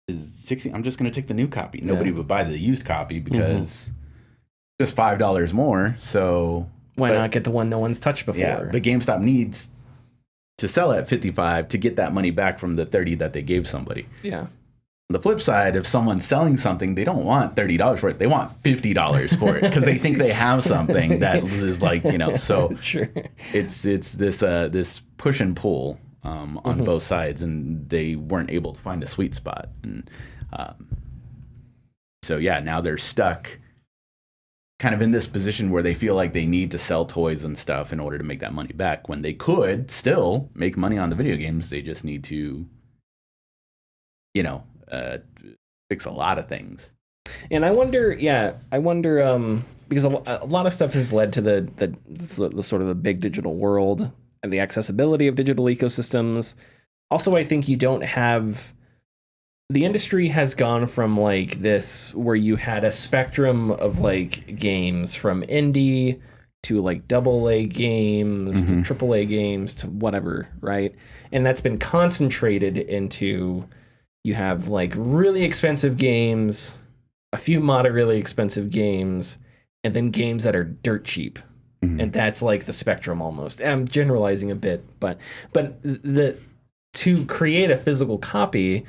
60. I'm just going to take the new copy. Nobody would buy the used copy because just $5 more. So why not get the one no one's touched before? Yeah, but GameStop needs to sell at $55 to get that money back from the $30 that they gave somebody. Yeah. On the flip side, if someone's selling something, they don't want $30 for it. They want $50 for it because they think they have something that is like, so sure. It's this push and pull on both sides, and they weren't able to find a sweet spot. And so yeah, now they're stuck kind of in this position where they feel like they need to sell toys and stuff in order to make that money back when they could still make money on the video games. They just need to, fix a lot of things. And I wonder, because a lot of stuff has led to the sort of the big digital world and the accessibility of digital ecosystems. Also, I think you don't have... The industry has gone from like this where you had a spectrum of like games from indie to like AA games to AAA games to whatever, right? And that's been concentrated into, you have like really expensive games, a few moderately expensive games, and then games that are dirt cheap. And that's like the spectrum almost. I'm generalizing a bit, but to create a physical copy,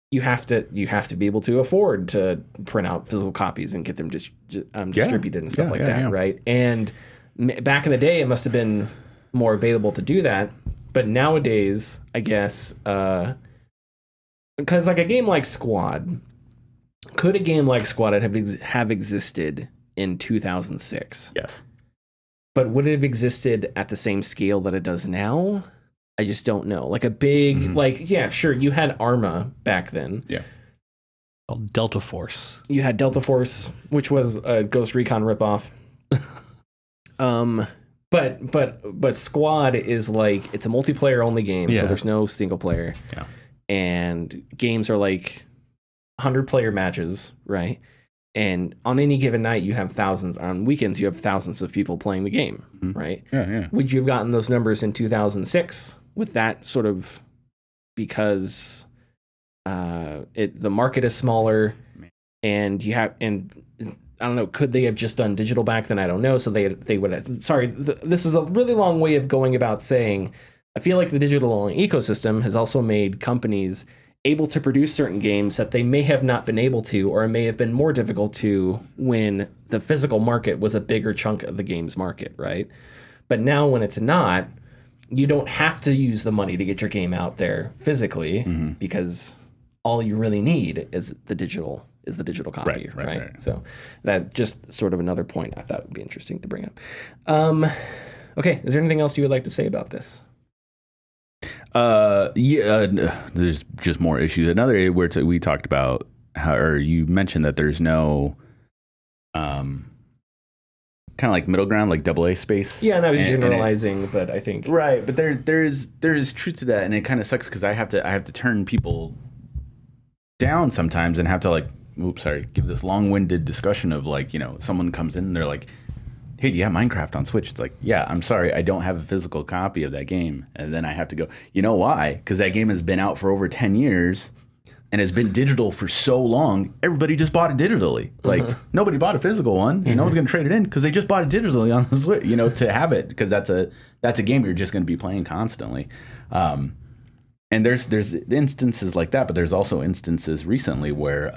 you have to be able to afford to print out physical copies and get them distributed and stuff like that, right? And back in the day, it must have been more available to do that. But nowadays, I guess, because like a game like Squad, could a game like Squad have existed in 2006? Yes. But would it have existed at the same scale that it does now? I just don't know. Like a big, sure, you had Arma back then. Yeah. Delta Force. You had Delta Force, which was a Ghost Recon ripoff. But Squad is like, it's a multiplayer only game, so there's no single player. Yeah. And games are like 100-player matches, right? And on any given night, you have thousands. On weekends, you have thousands of people playing the game, right? Yeah. Would you have gotten those numbers in 2006 with that sort of, because the market is smaller, and I don't know, could they have just done digital back then? I don't know. So they would have, this is a really long way of going about saying, I feel like the digital ecosystem has also made companies able to produce certain games that they may have not been able to, or may have been more difficult to when the physical market was a bigger chunk of the games market, right? But now when it's not, you don't have to use the money to get your game out there physically, because all you really need is the digital copy, right? So that just sort of another point I thought would be interesting to bring up. Okay, is there anything else you would like to say about this? There's just more issues. Another area where we talked about or you mentioned that there's no kind of like middle ground, like AA space. Yeah, and I was generalizing, but I think right. But there's truth to that, and it kind of sucks because I have to turn people down sometimes and have to give this long-winded discussion of someone comes in and they're like, hey, do you have Minecraft on Switch? It's like, yeah, I'm sorry, I don't have a physical copy of that game. And then I have to go, you know why? Because that game has been out for over 10 years. and has been digital for so long, everybody just bought it digitally. Like nobody bought a physical one. No one's going to trade it in because they just bought it digitally on the Switch, to have it, because that's a game you're just going to be playing constantly. And there's instances like that, but there's also instances recently where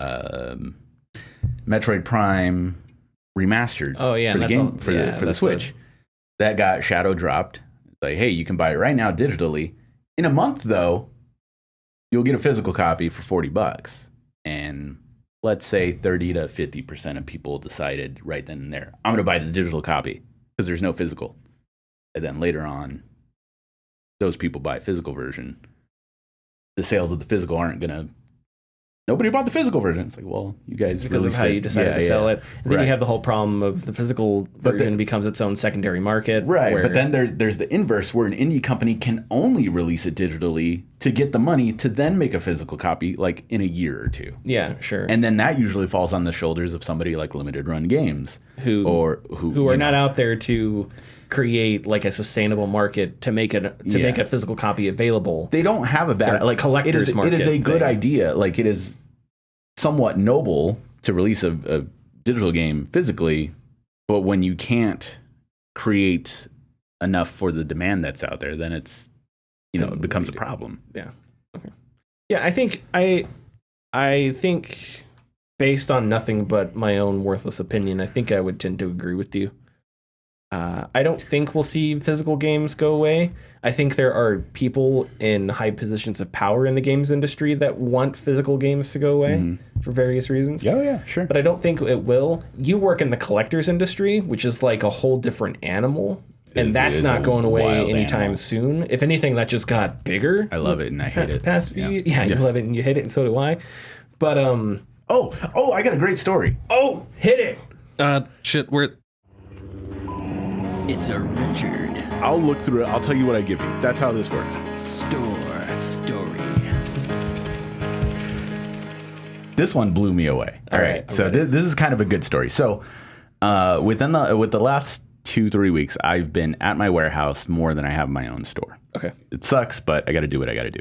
Metroid Prime Remastered for the Switch that got shadow dropped. Like, hey, you can buy it right now digitally. In a month, though, you'll get a physical copy for $40. And let's say 30 to 50% of people decided right then and there, I'm going to buy the digital copy because there's no physical. And then later on, those people buy a physical version. The sales of the physical aren't going to... Nobody bought the physical version. It's like, well, you guys because of how you decided to sell it. And then you have the whole problem of the physical version becomes its own secondary market. Right, but then there's the inverse where an indie company can only release it digitally to get the money to then make a physical copy like in a year or two. Yeah, sure. And then that usually falls on the shoulders of somebody like Limited Run Games who are not out there to create like a sustainable market to make a physical copy available. They don't have a bad collector's market. It is a good idea. Like, it is somewhat noble to release a digital game physically, but when you can't create enough for the demand that's out there, then it's it becomes a problem. Yeah. Okay. Yeah, I think based on nothing but my own worthless opinion, I think I would tend to agree with you. I don't think we'll see physical games go away. I think there are people in high positions of power in the games industry that want physical games to go away for various reasons. Oh, yeah, sure. But I don't think it will. You work in the collector's industry, which is like a whole different animal, and that's not going away anytime soon. If anything, that just got bigger. I love it and I hate it. Past few years. Yeah, you love it and you hate it, and so do I. But Oh, I got a great story. Oh, hit it. Shit, we're... It's a Richard. I'll look through it. I'll tell you what I give you. That's how this works. Story. This one blew me away. All right. So this is kind of a good story. So with the last 2-3 weeks, I've been at my warehouse more than I have my own store. Okay. It sucks, but I got to do what I got to do.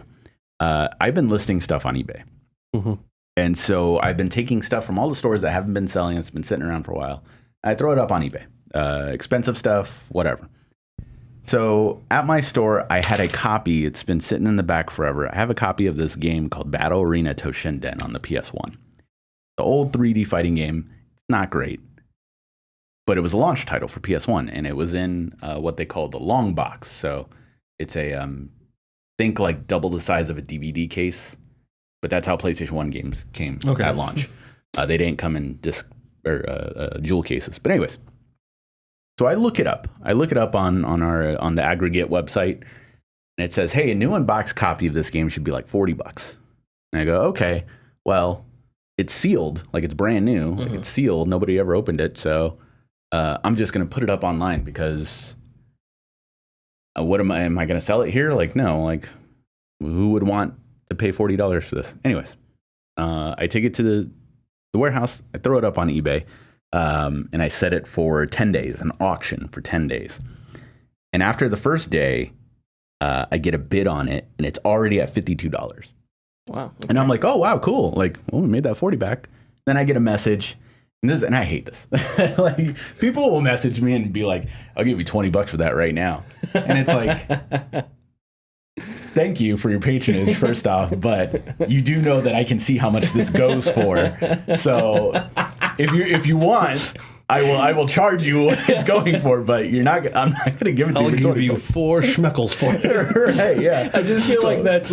I've been listing stuff on eBay. Mm-hmm. And so I've been taking stuff from all the stores that haven't been selling. It's been sitting around for a while. I throw it up on eBay. Expensive stuff, whatever. So at my store, I had a copy. It's been sitting in the back forever. I have a copy of this game called Battle Arena Toshinden on the PS1. The old 3D fighting game. It's not great, but it was a launch title for PS1, and it was in what they call the long box. So it's a think like double the size of a DVD case, but that's how PlayStation 1 games came at launch. They didn't come in disc or jewel cases. But anyways. So I look it up. I look it up on the aggregate website, and it says, "Hey, a new unboxed copy of this game should be like $40." And I go, "Okay, well, it's sealed, like it's brand new, like it's sealed. Nobody ever opened it, so I'm just gonna put it up online because what am I gonna sell it here? Like, no, like who would want to pay $40 for this?" Anyways, I take it to the warehouse. I throw it up on eBay. And I set it for 10 days, an auction for 10 days. And after the first day, I get a bid on it, and it's already at $52. Wow. Okay. And I'm like, oh, wow, cool. Like, well, we made that 40 back. Then I get a message, and I hate this. Like, people will message me and be like, I'll give you $20 for that right now. And it's like, thank you for your patronage, first off, but you do know that I can see how much this goes for. So if you want, I will charge you what it's going for, but I'm not going to give it to you. I'll give you 4 schmeckles for it. Right? Yeah. I just feel like that's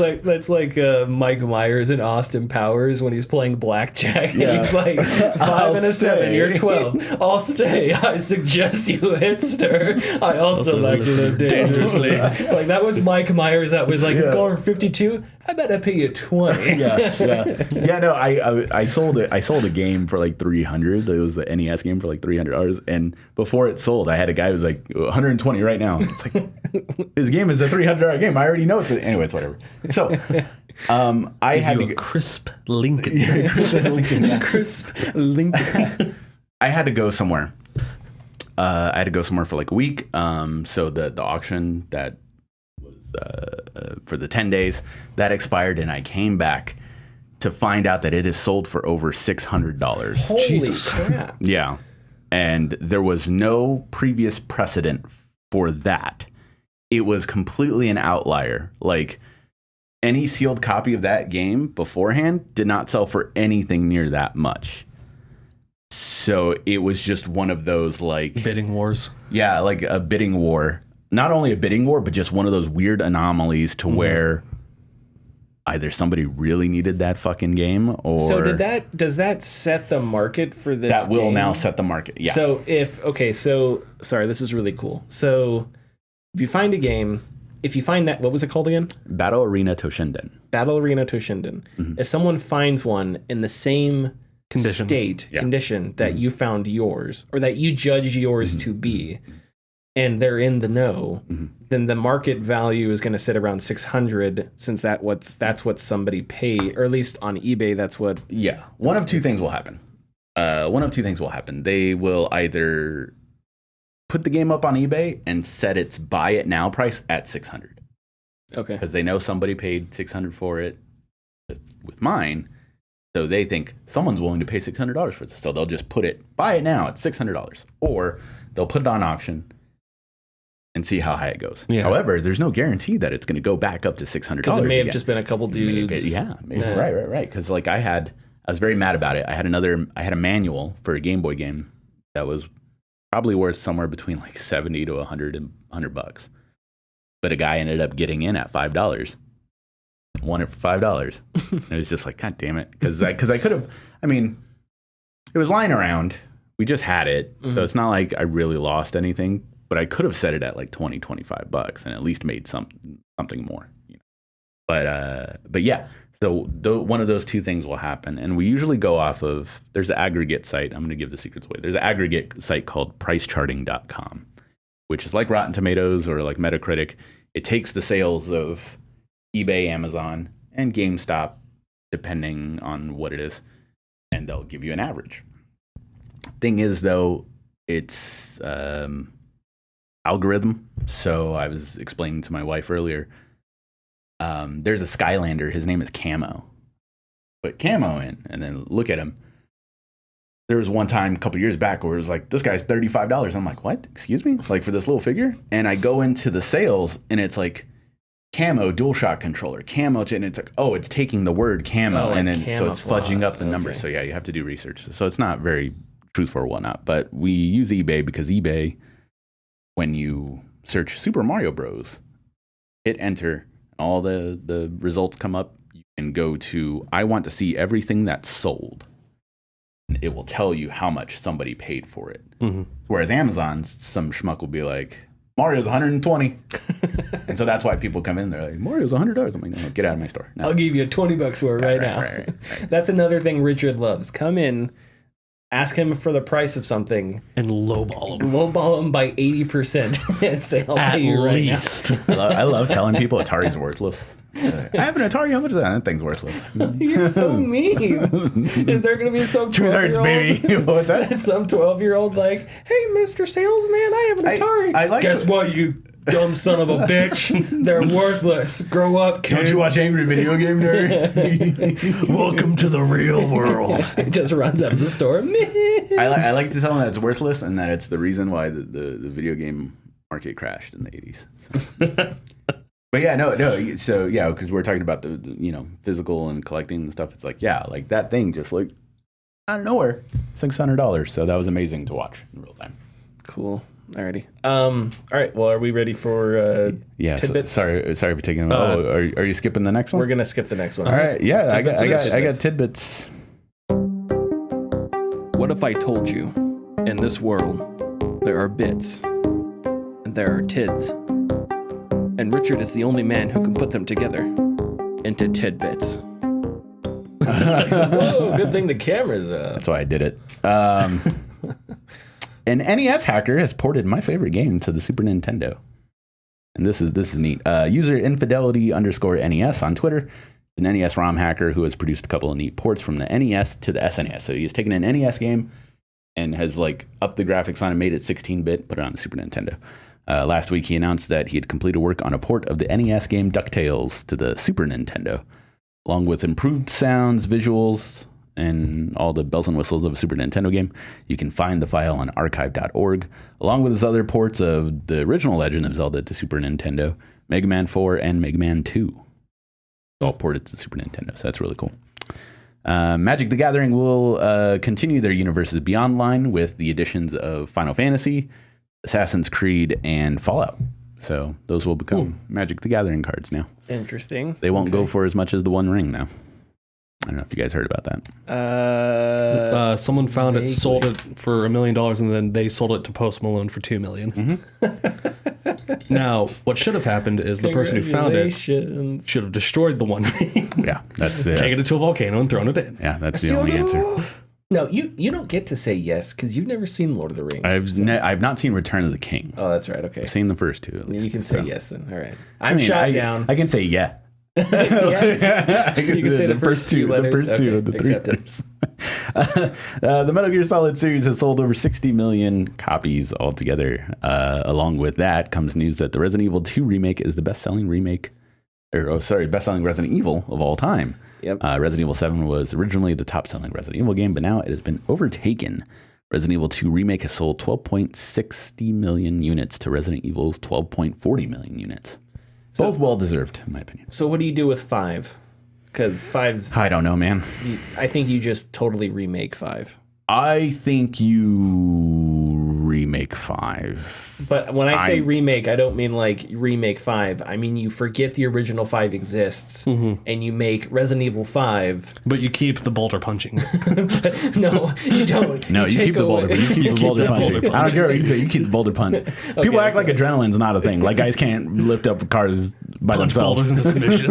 like Mike Myers in Austin Powers when he's playing blackjack. Yeah. He's like 5 and a 7. You're 12. I'll stay. I suggest you hit stir. I also like to live dangerously. Like that was Mike Myers. That was like it's going for 52. I bet I pay you 20. Yeah. No, I sold it. I sold a game for like $300. It was the NES game for like $300. And before it sold, I had a guy who was like $120 right now. It's like his game is a $300 game. I already know it's anyways, whatever. So I had to crisp Lincoln. Crisp Lincoln. I had to go somewhere. I had to go somewhere for like a week. So the auction that was for the 10 days that expired, and I came back, to find out that it is sold for over $600. Holy Jesus. crap. Yeah. And there was no previous precedent for that. It was completely an outlier. Like, any sealed copy of that game beforehand did not sell for anything near that much. So it was just one of those, like... bidding wars. Yeah, like a bidding war. Not only a bidding war, but just one of those weird anomalies to where either somebody really needed that fucking game, or... So does that set the market for this That will game? now set the market, yeah. So sorry, this is really cool. So if you find a game, if you find that, what was it called again? Battle Arena Toshinden. Battle Arena Toshinden. If someone finds one in the same condition that you found yours, or that you judge yours to be, and they're in the know, then the market value is going to sit around 600, since that's what somebody paid, or at least on eBay, that's what... Yeah. One of two things will happen. They will either put the game up on eBay and set its buy it now price at 600. Okay. Because they know somebody paid 600 for it with mine. So they think someone's willing to pay $600 for this. So they'll just buy it now at $600. Or they'll put it on auction and see how high it goes. Yeah. However, there's no guarantee that it's going to go back up to $600. Because it may have just been a couple dudes. Maybe. Right. Because like I was very mad about it. I had a manual for a Game Boy game that was probably worth somewhere between like $70 to $100. But a guy ended up getting in at $5. Won it for $5. It was just like, God damn it. Because I could have, I mean, it was lying around. We just had it. So it's not like I really lost anything. But I could have set it at like $20-$25 and at least made something more. You know? But yeah, so one of those two things will happen. And we usually go off of, there's an aggregate site. I'm going to give the secrets away. There's an aggregate site called pricecharting.com, which is like Rotten Tomatoes or like Metacritic. It takes the sales of eBay, Amazon, and GameStop, depending on what it is, and they'll give you an average. Thing is, though, it's algorithm. So I was explaining to my wife earlier, there's a Skylander. His name is Camo. Put Camo in, and then look at him. There was one time a couple years back where it was like, this guy's $35. I'm like, what? Excuse me? Like for this little figure? And I go into the sales, and it's like, Camo DualShock controller, Camo, and it's like, oh, it's taking the word camo, and then so it's fudging up the numbers. So yeah, you have to do research. So it's not very truthful or whatnot. But we use eBay because eBay, when you search Super Mario Bros, hit enter, all the results come up. You can go to, I want to see everything that's sold. And it will tell you how much somebody paid for it. Whereas Amazon, some schmuck will be like, Mario's 120. And so that's why people come in, they're like, Mario's $100. I'm like, no, get out of my store. No. I'll give you $20 for it right now. Right. That's another thing Richard loves. Come in, ask him for the price of something. And lowball him. Lowball him by 80% and say, I'll pay you right now. I love telling people Atari's worthless. I have an Atari. How much is that? That thing's worthless. You're so mean. Is there going to be some 12-year-old? Baby. What's that? Some 12-year-old like, hey, Mr. Salesman, I have an Atari. I like Guess what, you dumb son of a bitch? They're worthless. Grow up, kid. Don't you watch Angry Video Game Nerd? Welcome to the real world. He just runs out of the store. I like to tell them that it's worthless and that it's the reason why the video game market crashed in the 80s. So. But yeah, no. So yeah, because we're talking about the physical and collecting and stuff. It's like, yeah, like that thing just like out of nowhere, $600. So that was amazing to watch in real time. Cool. Alrighty. All right. Well, are we ready for tidbits? Sorry for taking them. Are you skipping the next one? We're gonna skip the next one. All right. Yeah, I got tidbits. What if I told you, in this world, there are bits and there are tids? And Richard is the only man who can put them together into tidbits. Whoa, good thing the camera's up. That's why I did it. An NES hacker has ported my favorite game to the Super Nintendo. And this is neat. User infidelity_NES on Twitter is an NES ROM hacker who has produced a couple of neat ports from the NES to the SNES. So he's taken an NES game and has like upped the graphics on it, made it 16-bit, put it on the Super Nintendo. Last week, he announced that he had completed work on a port of the NES game DuckTales to the Super Nintendo. along with improved sounds, visuals, and all the bells and whistles of a Super Nintendo game. You can find the file on archive.org, along with his other ports of the original Legend of Zelda to Super Nintendo, Mega Man 4, and Mega Man 2. All ported to Super Nintendo, so that's really cool. Magic the Gathering will continue their Universes Beyond line with the additions of Final Fantasy, Assassin's Creed, and Fallout. So those will become Magic the Gathering cards now. Interesting. They won't go for as much as the One Ring now. I don't know if you guys heard about that. Someone found it, sold it for $1 million, and then they sold it to Post Malone for $2 million. Mm-hmm. Now, what should have happened is the person who found it should have destroyed the One Ring. Yeah, that's the taken it to a volcano and thrown it in. Yeah, that's the only answer. No, you don't get to say yes because you've never seen Lord of the Rings. I've not seen Return of the King. Oh, that's right. Okay, I've seen the first two. At least, you can say yes then. All right, I'm shot down. I can say yeah. You can say the first two letters. The first two of the three letters. The Metal Gear Solid series has sold over 60 million copies altogether. Along with that comes news that the Resident Evil 2 remake is the best-selling best-selling Resident Evil of all time. Yep. Resident Evil 7 was originally the top-selling Resident Evil game, but now it has been overtaken. Resident Evil 2 remake has sold 12.60 million units to Resident Evil's 12.40 million units. Both well-deserved, in my opinion. So what do you do with 5? Because 5's... I don't know, man. I think you just totally remake 5. I think you remake 5. But when I say remake, I don't mean like remake 5. I mean you forget the original 5 exists, and you make Resident Evil 5. But you keep the boulder punching. No, you don't. No, you keep the boulder punching. You keep the boulder punching. I don't care what you say. You keep the boulder punch. Okay, people act like adrenaline's not a thing. Like guys can't lift up cars by themselves. Boulders into submission.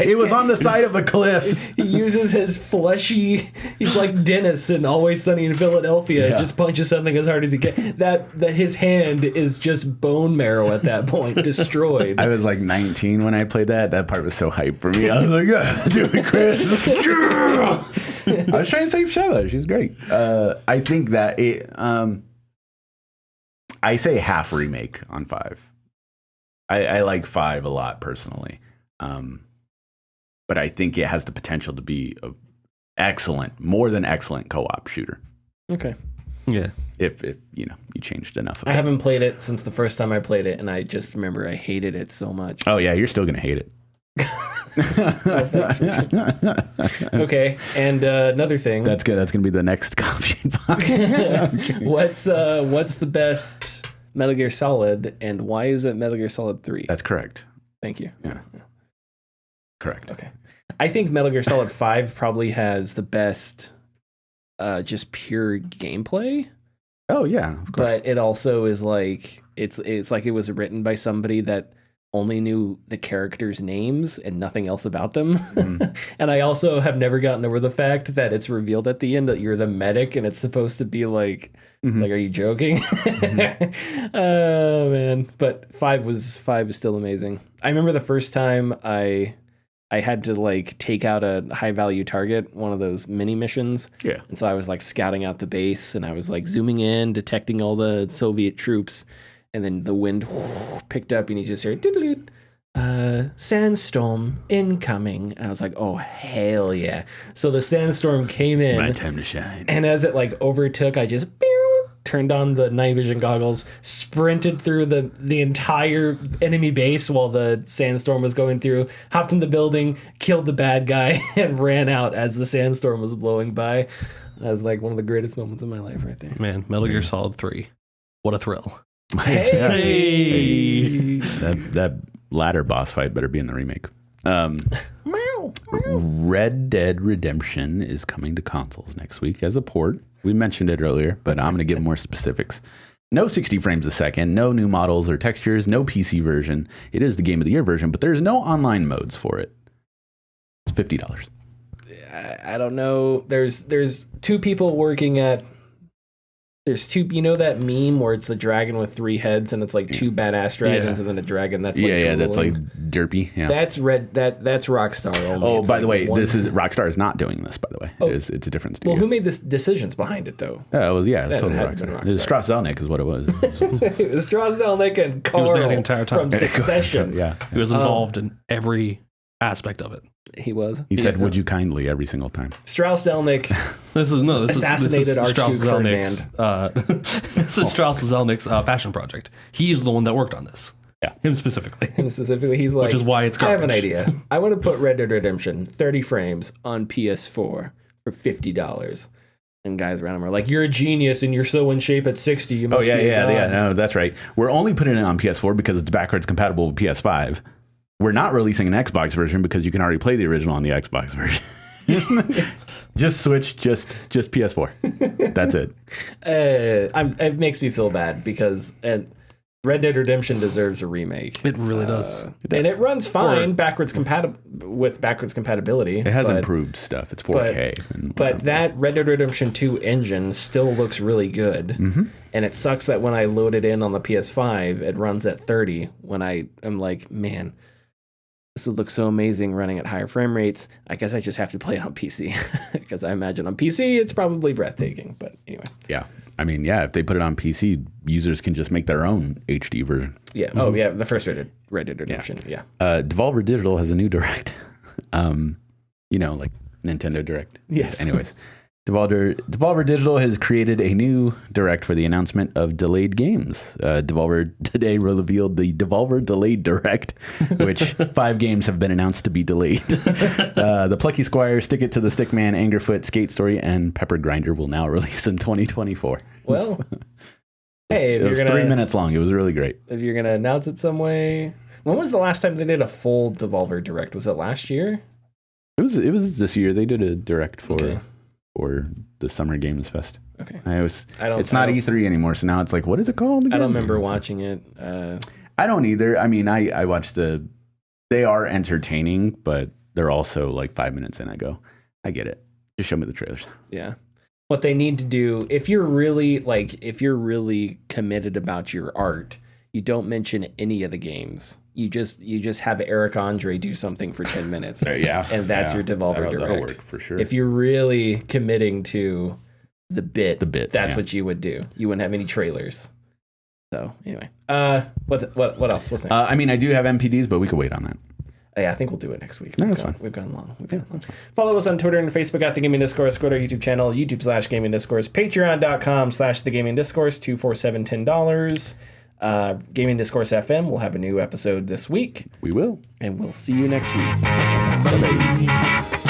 It was on the side of a cliff. He uses his fleshy... He's like Dennis in Always Sunny in Philadelphia. Yeah. Just punches something as hard as he can. That his hand is just bone marrow at that point, destroyed. I was like 19 when I played that. That part was so hype for me. I was like, yeah, do it, Chris. I was trying to save Sheva. She was great. I think that it... I say half remake on 5. I like 5 a lot personally. But I think it has the potential to be a excellent, more than excellent co-op shooter. Okay. Yeah. If you changed enough of it. I haven't played it since the first time I played it, and I just remember I hated it so much. Oh yeah, you're still gonna hate it. Okay, and another thing. That's good. That's gonna be the next coffee box. What's the best Metal Gear Solid, and why is it Metal Gear Solid 3? That's correct. Thank you. Yeah. Correct. Okay. I think Metal Gear Solid 5 probably has the best just pure gameplay. Oh yeah, of course. But it also is like it's like it was written by somebody that only knew the characters' names and nothing else about them. And I also have never gotten over the fact that it's revealed at the end that you're the medic and it's supposed to be like are you joking? Oh man. But 5 is still amazing. I remember the first time I had to like take out a high value target, one of those mini missions. Yeah. And so I was like scouting out the base and I was like zooming in, detecting all the Soviet troops. And then the wind picked up and you just heard, sandstorm incoming. And I was like, oh, hell yeah. So the sandstorm came in. My time to shine. And as it like overtook, I just turned on the night vision goggles, sprinted through the entire enemy base while the sandstorm was going through, hopped in the building, killed the bad guy, and ran out as the sandstorm was blowing by. That was like one of the greatest moments of my life right there. Man, Metal Gear Solid 3. What a thrill. Hey! That latter boss fight better be in the remake. Red Dead Redemption is coming to consoles next week as a port. We mentioned it earlier, but I'm going to give more specifics. No 60 frames a second, no new models or textures, no PC version. It is the Game of the Year version, but there's no online modes for it. It's $50. I don't know. There's two people working at... There's two, that meme where it's the dragon with 3 heads and it's like 2 badass dragons and then a dragon that's like drooling. That's like derpy. Yeah. That's that's Rockstar only. Oh, it's by like the way, Rockstar is not doing this, by the way. It's a different studio. Well, who made the decisions behind it though? It was totally Rockstar. It was Strauss Zelnick is what it was. It was Strauss Zelnick and Carl the entire time. from Succession. Yeah. He was involved in every aspect of it. He was. He said, "Would you kindly?" every single time. Strauss Zelnick. Assassinated Archduke Ferdinand. This is Strauss Zelnick's passion project. He is the one that worked on this. Yeah, him specifically. He's like, which is why it's garbage. I have an idea. I want to put Red Dead Redemption 30 frames on PS4 for $50. And guys around him are like, "You're a genius, and you're so in shape at 60. You must be a god." No, that's right. We're only putting it on PS4 because it's backwards compatible with PS5. We're not releasing an Xbox version because you can already play the original on the Xbox version. Just Switch, just PS4. That's it. It makes me feel bad because Red Dead Redemption deserves a remake. It really does. And it runs fine backwards compatibility. It has improved stuff. It's 4K. But that Red Dead Redemption 2 engine still looks really good. Mm-hmm. And it sucks that when I load it in on the PS5, it runs at 30 when I am like, man, this would look so amazing running at higher frame rates. I guess I just have to play it on PC because I imagine on PC it's probably breathtaking. But anyway. Yeah. I mean, yeah, if they put it on PC, users can just make their own HD version. Yeah. Mm-hmm. Oh, yeah. The first Red Dead Redemption. Yeah. Devolver Digital has a new Direct. Like Nintendo Direct. Yes. Anyways, Devolver Digital has created a new Direct for the announcement of delayed games. Devolver today revealed the Devolver Delayed Direct, which 5 games have been announced to be delayed. The Plucky Squire, Stick It to the Stickman, Angerfoot, Skate Story, and Pepper Grinder will now release in 2024. Well, hey, it was 3 minutes long. It was really great. If you're going to announce it some way. When was the last time they did a full Devolver Direct? Was it last year? It was this year. They did a Direct for the Summer Games Fest. Okay. It's not E3 anymore, so now it's like, what is it called again? I don't remember watching it. I don't either. I mean, I watched they are entertaining, but they're also like 5 minutes in. I go, I get it. Just show me the trailers. Yeah. What they need to do, if you're really committed about your art, you don't mention any of the games. You just have Eric Andre do something for 10 minutes. And that's your Devolver Direct. That'll work for sure. If you're really committing to the bit, that's what you would do. You wouldn't have any trailers. So anyway, what else? What's next? I mean, I do have MPDs, but we could wait on that. Yeah, I think we'll do it next week. No, that's fine. We've gone long. Follow us on Twitter and Facebook at The Gaming Discourse. Go to our YouTube channel, YouTube/Gaming Discourse, Patreon.com/The Gaming Discourse, $247, $10. Gaming Discourse FM will have a new episode this week. We will. And we'll see you next week. Bye-bye.